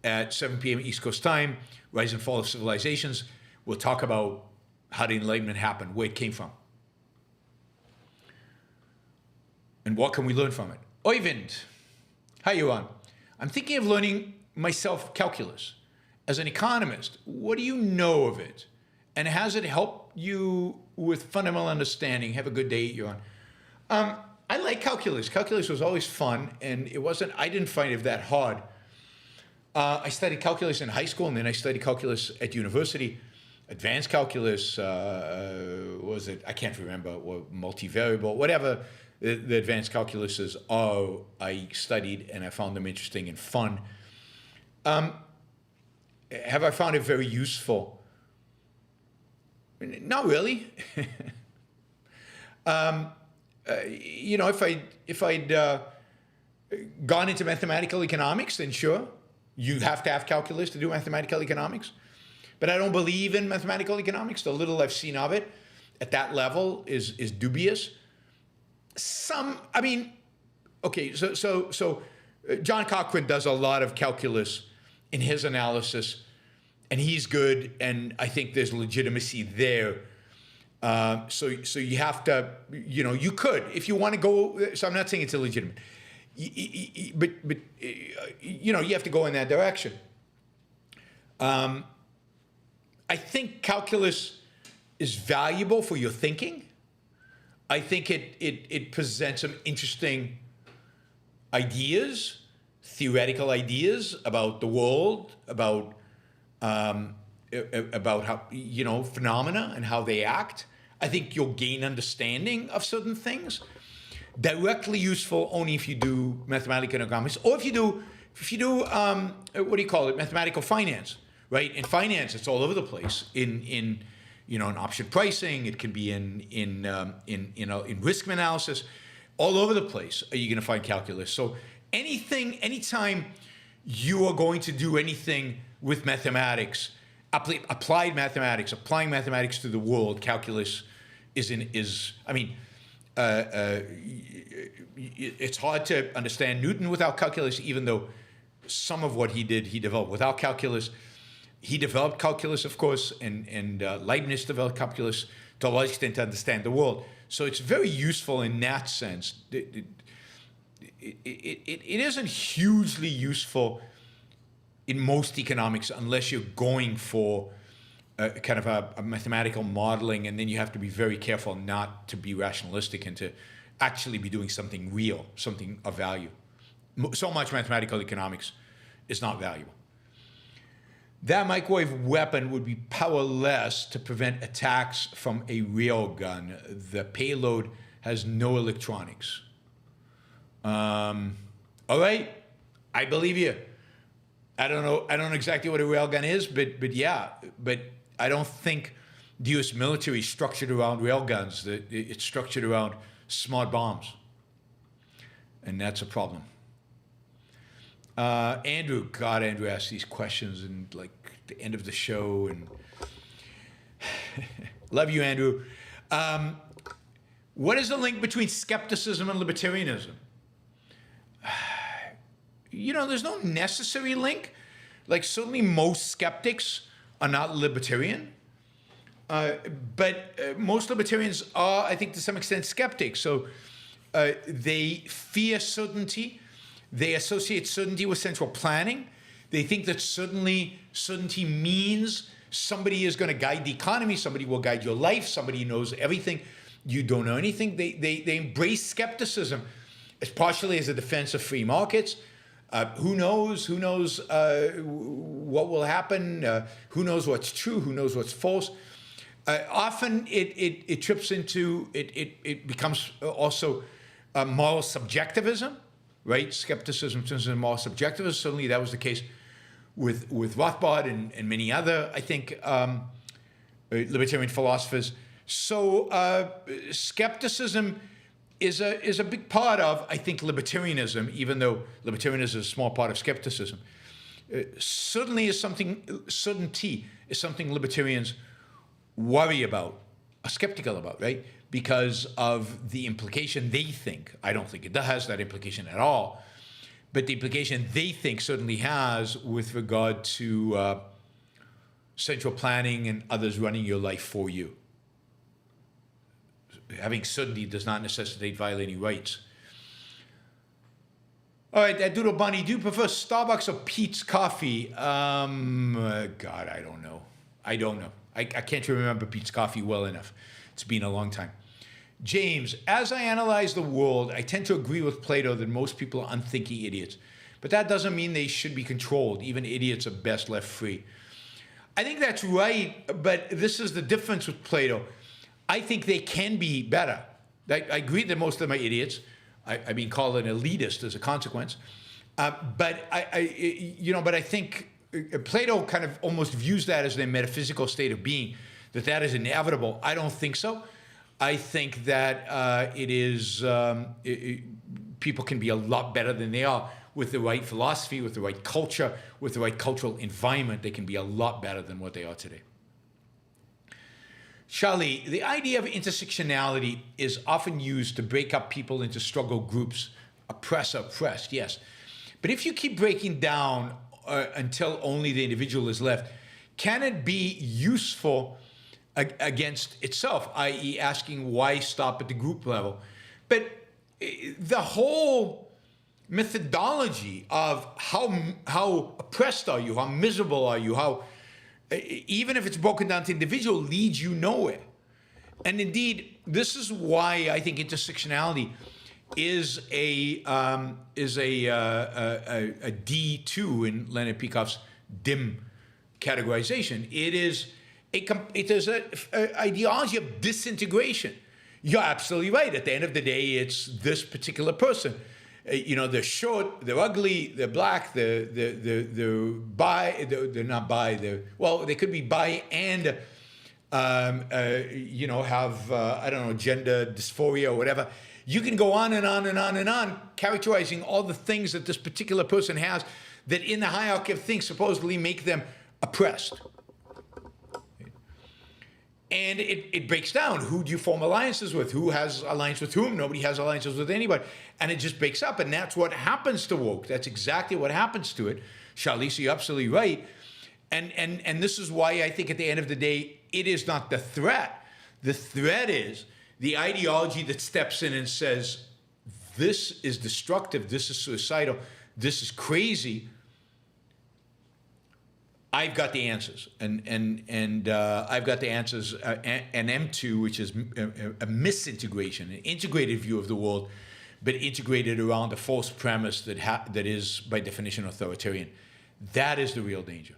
at 7 p.m. East Coast time, Rise and Fall of Civilizations. We'll talk about how the Enlightenment happened, where it came from. And what can we learn from it? Oyvind, hi, Yaron. I'm thinking of learning myself calculus. As an economist, what do you know of it? And has it helped you with fundamental understanding? Have a good day, Yaron. I like calculus. Calculus was always fun, and I didn't find it that hard. I studied calculus in high school, and then I studied calculus at university. Advanced calculus, was it? I can't remember, or multivariable, whatever the advanced calculuses are, I studied, and I found them interesting and fun. Have I found it very useful? Not really. If I'd gone into mathematical economics, then sure, you have to have calculus to do mathematical economics. But I don't believe in mathematical economics. The little I've seen of it at that level is dubious. So John Cochrane does a lot of calculus in his analysis, and he's good, and I think there's legitimacy there. So you have to, you could, if you want to go, so I'm not saying it's illegitimate, but you have to go in that direction. I think calculus is valuable for your thinking. I think it presents some interesting ideas, theoretical ideas about the world, about how, phenomena and how they act. I think you'll gain understanding of certain things. Directly useful only if you do mathematical economics, or if you do mathematical finance, right? In finance, it's all over the place. In option pricing, it can be in risk analysis, all over the place. Are you going to find calculus? So anytime you are going to do anything with mathematics, applied mathematics, applying mathematics to the world, calculus it's hard to understand Newton without calculus, even though some of what he did, he developed without calculus. He developed calculus, of course, and Leibniz developed calculus to a large extent to understand the world. So it's very useful in that sense. It isn't hugely useful in most economics unless you're going for kind of a mathematical modeling, and then you have to be very careful not to be rationalistic and to actually be doing something real, something of value. So much mathematical economics is not valuable. That microwave weapon would be powerless to prevent attacks from a railgun. The payload has no electronics. All right, I believe you. I don't know exactly what a railgun is, but yeah, but I don't think the U.S. military is structured around railguns. It's structured around smart bombs, and that's a problem. Andrew asks these questions and like the end of the show, and love you, Andrew. What is the link between skepticism and libertarianism? There's no necessary link. Like, certainly most skeptics are not libertarian, but most libertarians are, I think, to some extent skeptics. So they fear certainty. They associate certainty with central planning. They think that certainty means somebody is going to guide the economy, somebody will guide your life, somebody knows everything. You don't know anything. They embrace skepticism, partially as a defense of free markets, Who knows? Who knows what will happen? Who knows what's true? Who knows what's false? Often it trips into, it becomes also moral subjectivism, right? Skepticism turns into moral subjectivism. Certainly that was the case with Rothbard and many other, I think, libertarian philosophers. So skepticism is a big part of, I think, libertarianism, even though libertarianism is a small part of skepticism. Certainly is something, certainty is something libertarians worry about, are skeptical about, right? Because of the implication they think. I don't think it has that implication at all, but the implication they think certainly has with regard to central planning and others running your life for you. Having certainty does not necessitate violating rights. All right, Doodle Bunny, do you prefer Starbucks or Peet's Coffee? God, I don't know. I can't remember Peet's Coffee well enough. It's been a long time. James, as I analyze the world, I tend to agree with Plato that most people are unthinking idiots. But that doesn't mean they should be controlled. Even idiots are best left free. I think that's right, but this is the difference with Plato. I think they can be better. I agree that most of them are idiots. I've been called an elitist as a consequence. But I think Plato kind of almost views that as their metaphysical state of being, that is inevitable. I don't think so. I think that people can be a lot better than they are with the right philosophy, with the right culture, with the right cultural environment. They can be a lot better than what they are today. Charlie, the idea of intersectionality is often used to break up people into struggle groups, oppressed, yes. But if you keep breaking down until only the individual is left, can it be useful against itself, i.e. asking why stop at the group level? But the whole methodology of how oppressed are you, how miserable are you, how even if it's broken down to individual, leads you nowhere. And indeed, this is why I think intersectionality is a D2 in Leonard Peikoff's dim categorization. It is an ideology of disintegration. You're absolutely right. At the end of the day, it's this particular person. They're short, they're ugly, they're black, they're bi, they're not bi, they could be bi and, have, gender dysphoria or whatever. You can go on and on and on and on, characterizing all the things that this particular person has that in the hierarchy of things supposedly make them oppressed. And it breaks down. Who do you form alliances with? Who has alliance with whom? Nobody has alliances with anybody. And it just breaks up. And that's what happens to woke. That's exactly what happens to it. Charlize, you're absolutely right. And this is why I think at the end of the day, it is not the threat. The threat is the ideology that steps in and says, this is destructive, this is suicidal, this is crazy. I've got the answers, and I've got the answers. And M2, which is a misintegration, an integrated view of the world, but integrated around a false premise that is by definition authoritarian. That is the real danger.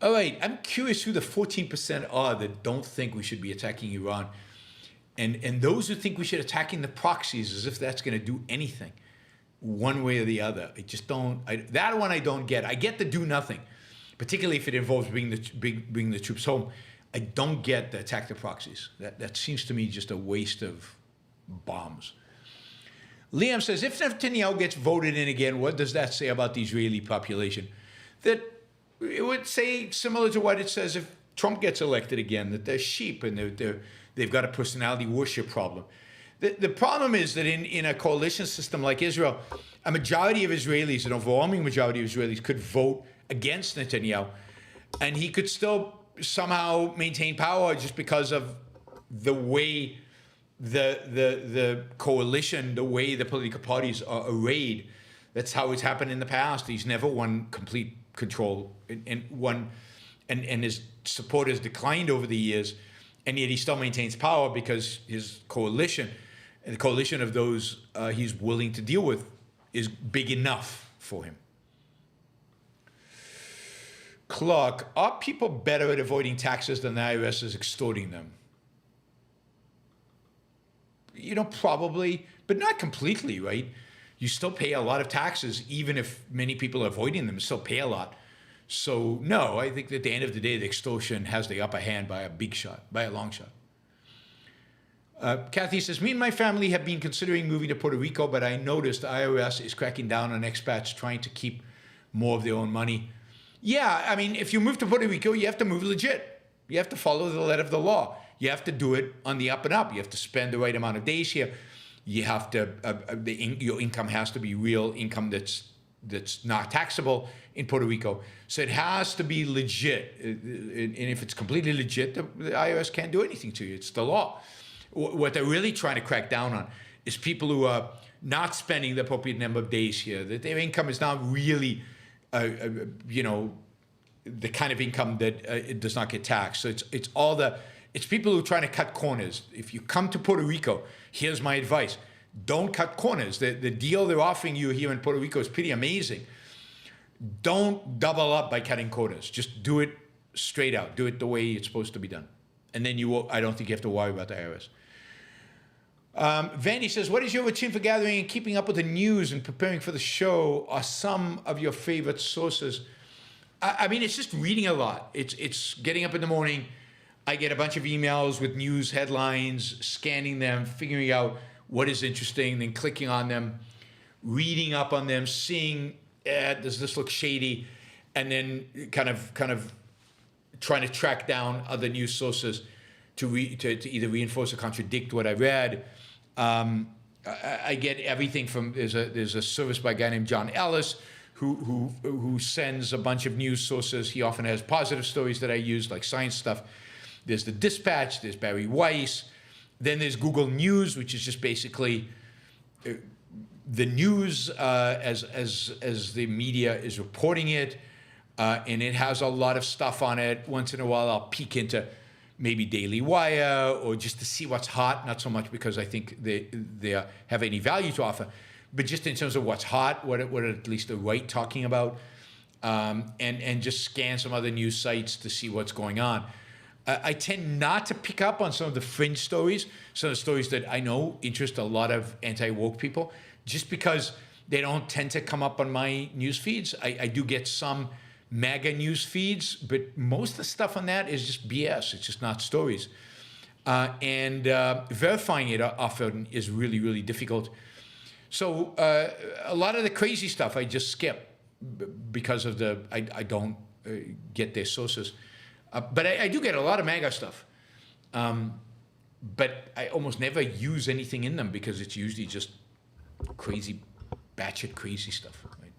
All right, I'm curious who the 14% are that don't think we should be attacking Iran, and those who think we should attacking the proxies as if that's going to do anything. One way or the other. I just don't. That one I don't get. I get the do nothing, particularly if it involves bringing the troops home. I don't get the attack the proxies. That seems to me just a waste of bombs. Liam says, if Netanyahu gets voted in again, what does that say about the Israeli population? That it would say similar to what it says if Trump gets elected again, that they're sheep and they've got a personality worship problem. The problem is that in a coalition system like Israel, a majority of Israelis, an overwhelming majority of Israelis, could vote against Netanyahu, and he could still somehow maintain power just because of the way the coalition, the way the political parties are arrayed. That's how it's happened in the past. He's never won complete control, and his support has declined over the years, and yet he still maintains power because his coalition And the coalition of those he's willing to deal with is big enough for him. Clark, are people better at avoiding taxes than the IRS is extorting them? Probably, but not completely, right? You still pay a lot of taxes, even if many people are avoiding them, still pay a lot. So no, I think that at the end of the day, the extortion has the upper hand by a long shot. Kathy says, me and my family have been considering moving to Puerto Rico, but I noticed the IRS is cracking down on expats trying to keep more of their own money. Yeah, I mean, if you move to Puerto Rico, you have to move legit. You have to follow the letter of the law. You have to do it on the up and up. You have to spend the right amount of days here. You have to, your income has to be real income that's not taxable in Puerto Rico. So it has to be legit. And if it's completely legit, the IRS can't do anything to you. It's the law. What they're really trying to crack down on is people who are not spending the appropriate number of days here, that their income is not really, the kind of income that it does not get taxed. So it's people who are trying to cut corners. If you come to Puerto Rico, here's my advice. Don't cut corners. The deal they're offering you here in Puerto Rico is pretty amazing. Don't double up by cutting corners. Just do it straight out. Do it the way it's supposed to be done. And then I don't think you have to worry about the IRS. Vandy says, what is your routine for gathering and keeping up with the news and preparing for the show? Are some of your favorite sources? I mean, it's just reading a lot. It's getting up in the morning. I get a bunch of emails with news headlines, scanning them, figuring out what is interesting, then clicking on them, reading up on them, seeing, does this look shady? And then kind of trying to track down other news sources to either reinforce or contradict what I read. I get everything from, there's a service by a guy named John Ellis who sends a bunch of news sources. He often has positive stories that I use, like science stuff. There's the Dispatch, there's Barry Weiss. Then there's Google News, which is just basically the news as the media is reporting it. And it has a lot of stuff on it. Once in a while, I'll peek into maybe Daily Wire or just to see what's hot, not so much because I think they have any value to offer, but just in terms of what's hot, what at least the right talking about, and just scan some other news sites to see what's going on. I tend not to pick up on some of the fringe stories, some of the stories that I know interest a lot of anti-woke people, just because they don't tend to come up on my news feeds. I do get some MAGA news feeds, but most of the stuff on that is just BS. It's just not stories. And verifying it often is really, really difficult. So a lot of the crazy stuff I just skip because of I don't get their sources. But I do get a lot of MAGA stuff. But I almost never use anything in them because it's usually just crazy, batshit crazy stuff. Right?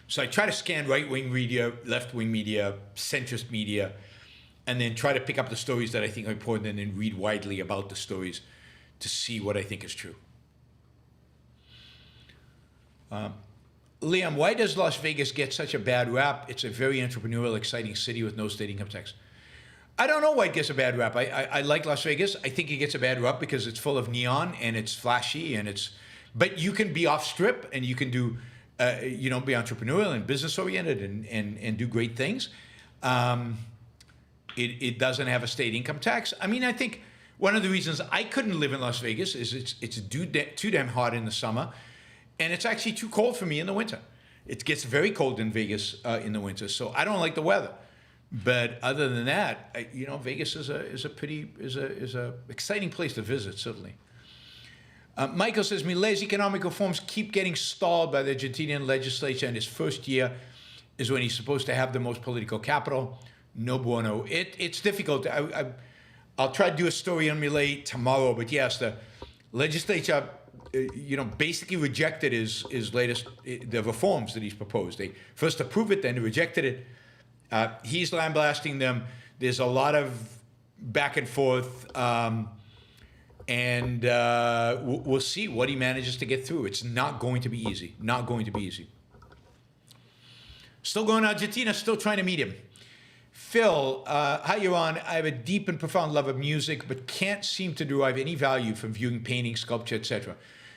So I try to scan right-wing media, left-wing media, centrist media, and then try to pick up the stories that I think are important and then read widely about the stories to see what I think is true. Liam, why does Las Vegas get such a bad rap? It's a very entrepreneurial, exciting city with no state income tax. I don't know why it gets a bad rap. I like Las Vegas. I think it gets a bad rap because it's full of neon and it's flashy and but you can be off strip and you can do, be entrepreneurial and business oriented and do great things. It doesn't have a state income tax. I mean, I think one of the reasons I couldn't live in Las Vegas is it's too damn hot in the summer. And it's actually too cold for me in the winter. It gets very cold in Vegas in the winter, so I don't like the weather. But other than that, Vegas is a exciting place to visit, certainly. Michael says, Milei's economic reforms keep getting stalled by the Argentinian legislature, and his first year is when he's supposed to have the most political capital. No bueno. It's difficult. I'll try to do a story on Milei tomorrow, but yes, the legislature basically rejected his latest, the reforms that he's proposed. They first approved it, then rejected it. He's lambasting them. There's a lot of back and forth, and we'll see what he manages to get through. It's not going to be easy. Not going to be easy. Still going to Argentina, still trying to meet him. Phil, hi, Yaron. I have a deep and profound love of music, but can't seem to derive any value from viewing painting, sculpture, etc.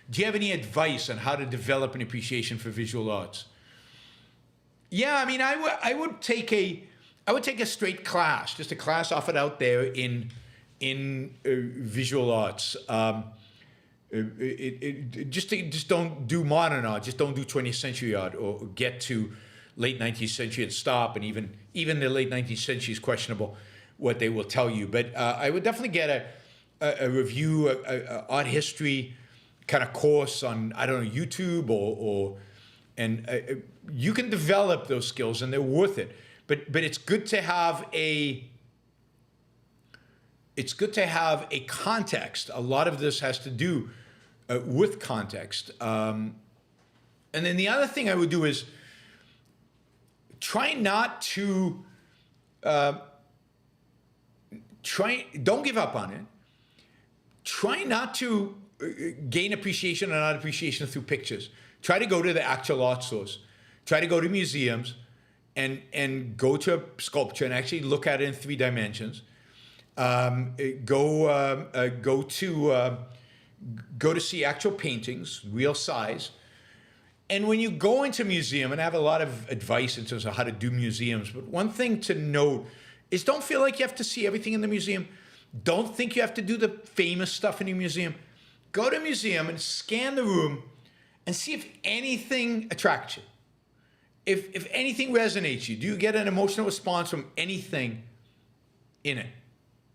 Do you have any advice on how to develop an appreciation for visual arts? Yeah, I mean, I would take a straight class, just a class offered out there in visual arts. Just don't do modern art. Just don't do 20th century art, or get to late 19th century and stop. And even the late 19th century is questionable what they will tell you. But I would definitely get a review, a art history kind of course on, I don't know, YouTube and you can develop those skills and they're worth it. But it's good to have a context. A lot of this has to do with context. And then the other thing I would do is try not to don't give up on it. Try not to gain appreciation and not appreciation through pictures. Try to go to the actual art stores. Try to go to museums and go to a sculpture and actually look at it in 3 dimensions. Go to see actual paintings, real size. And when you go into a museum, and I have a lot of advice in terms of how to do museums, but one thing to note is don't feel like you have to see everything in the museum. Don't think you have to do the famous stuff in your museum. Go to a museum and scan the room and see if anything attracts you. If anything resonates you. Do you get an emotional response from anything in it,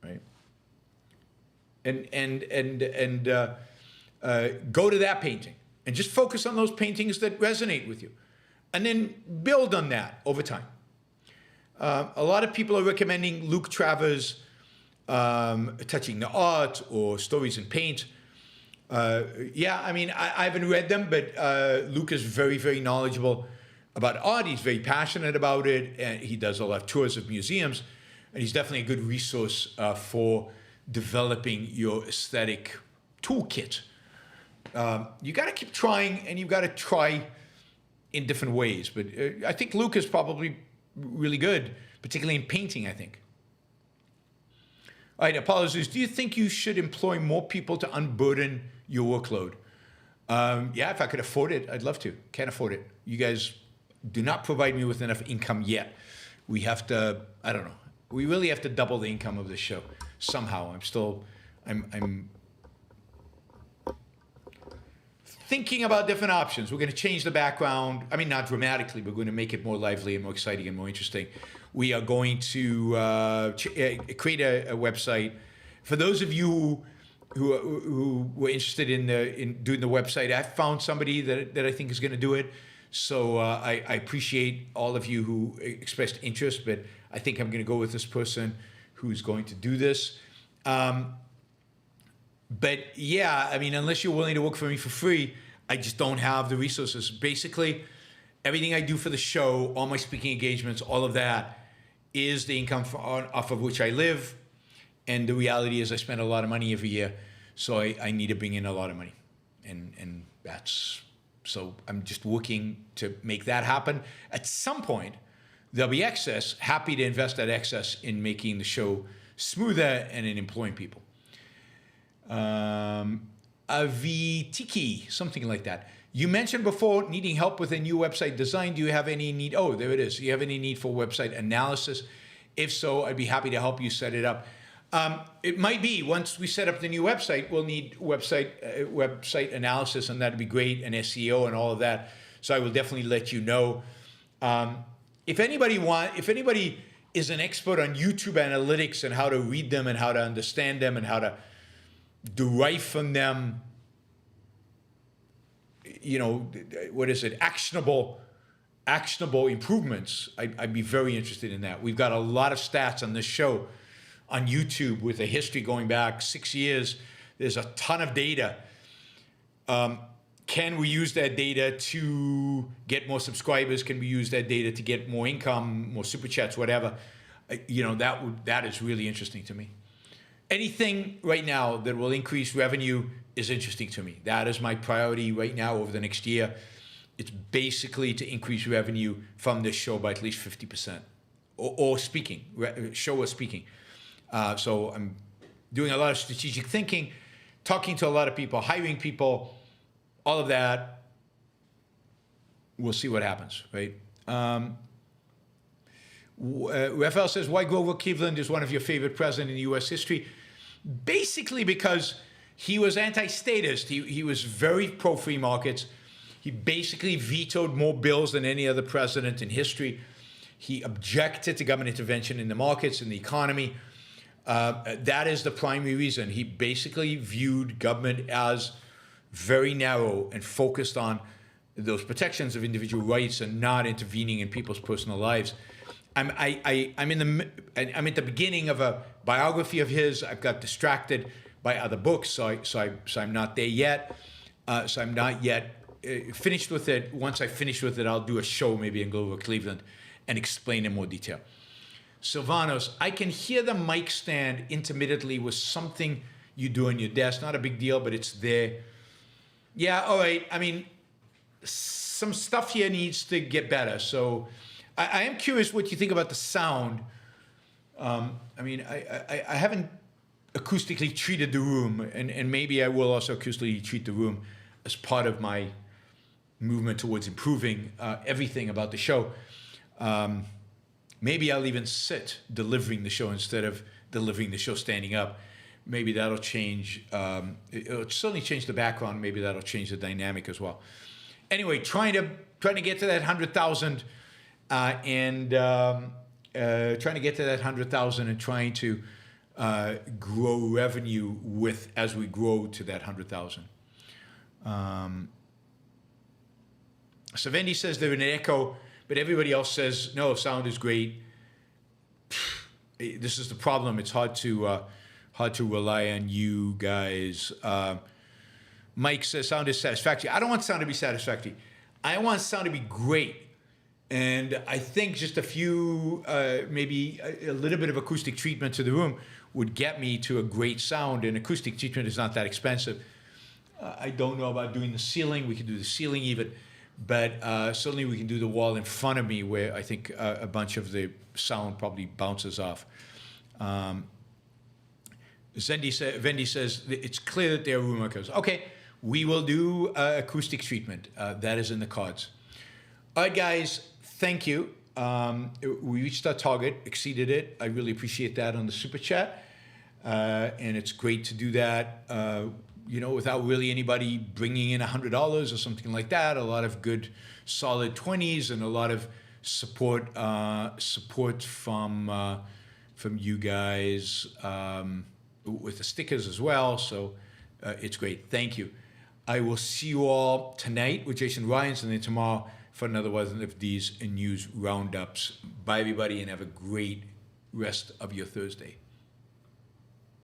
right? And go to that painting and just focus on those paintings that resonate with you, and then build on that over time. A lot of people are recommending Luke Travers' Touching the Art or Stories in Paint. Yeah, I mean, I haven't read them, but Luke is very, very knowledgeable about art. He's very passionate about it, and he does a lot of tours of museums, and he's definitely a good resource for developing your aesthetic toolkit. You got to keep trying, and you got to try in different ways. But I think Luke is probably really good, particularly in painting, I think. All right, Apollos, do you think you should employ more people to unburden your workload? Yeah, if I could afford it, I'd love to. Can't afford it. You guys do not provide me with enough income yet. We have to, I don't know. We really have to double the income of this show somehow. I'm thinking about different options. We're going to change the background. I mean, not dramatically, but we're going to make it more lively and more exciting and more interesting. We are going to create a website. For those of you who were interested in doing the website, I found somebody that I think is going to do it. So I appreciate all of you who expressed interest, but I think I'm going to go with this person who's going to do this. But yeah, I mean, unless you're willing to work for me for free, I just don't have the resources. Basically, everything I do for the show, all my speaking engagements, all of that is the income off of which I live. And the reality is I spend a lot of money every year. So I need to bring in a lot of money. And so I'm just working to make that happen. At some point, there'll be excess. Happy to invest that excess in making the show smoother and in employing people. Avitiki, something like that. You mentioned before needing help with a new website design. Do you have any need? Oh, there it is. Do you have any need for website analysis? If so, I'd be happy to help you set it up. It might be once we set up the new website, we'll need website analysis, and that'd be great, and SEO and all of that. So I will definitely let you know. If anybody is an expert on YouTube analytics and how to read them and how to understand them and how to derive from them, actionable improvements, I'd be very interested in that. We've got a lot of stats on this show on YouTube with a history going back 6 years. There's a ton of data. Can we use that data to get more subscribers? Can we use that data to get more income, more super chats, whatever? That is really interesting to me. Anything right now that will increase revenue is interesting to me. That is my priority right now over the next year. It's basically to increase revenue from this show by at least 50%. or speaking, show or speaking. So I'm doing a lot of strategic thinking, talking to a lot of people, hiring people, all of that. We'll see what happens, right? Raphael says, why Grover Cleveland is one of your favorite presidents in U.S. history? Basically because he was anti-statist. He was very pro-free markets. He basically vetoed more bills than any other president in history. He objected to government intervention in the markets, in the economy. That is the primary reason. He basically viewed government as very narrow and focused on those protections of individual rights and not intervening in people's personal lives. I'm at the beginning of a biography of his. I've got distracted by other books, so I'm not there yet. So I'm not yet finished with it. Once I finish with it, I'll do a show maybe in Grover Cleveland and explain in more detail. Silvanos, I can hear the mic stand intermittently with something you do on your desk. Not a big deal, but it's there. Yeah, all right. I mean, some stuff here needs to get better. So I am curious what you think about the sound. I mean, I haven't acoustically treated the room, and maybe I will also acoustically treat the room as part of my movement towards improving everything about the show. Maybe I'll even sit delivering the show instead of delivering the show standing up. Maybe that'll change. It'll certainly change the background. Maybe that'll change the dynamic as well. Anyway, trying to get to that 100,000 and trying to grow revenue as we grow to that 100,000. So Vendi says they're in an echo, but everybody else says, no, sound is great. This is the problem. It's hard to rely on you guys. Mike says sound is satisfactory. I don't want sound to be satisfactory. I want sound to be great. And I think just a few, maybe a little bit of acoustic treatment to the room would get me to a great sound. And acoustic treatment is not that expensive. I don't know about doing the ceiling. We could do the ceiling even. But certainly we can do the wall in front of me where I think a bunch of the sound probably bounces off. Vendi says, it's clear that there are room echoes. Okay, we will do acoustic treatment. That is in the cards. All right, guys, thank you. We reached our target, exceeded it. I really appreciate that on the Super Chat. And it's great to do that, without really anybody bringing in $100 or something like that. A lot of good, solid 20s and a lot of support from you guys with the stickers as well. So it's great. Thank you. I will see you all tonight with Jason Ryans and then tomorrow for another one of these news roundups. Bye, everybody, and have a great rest of your Thursday.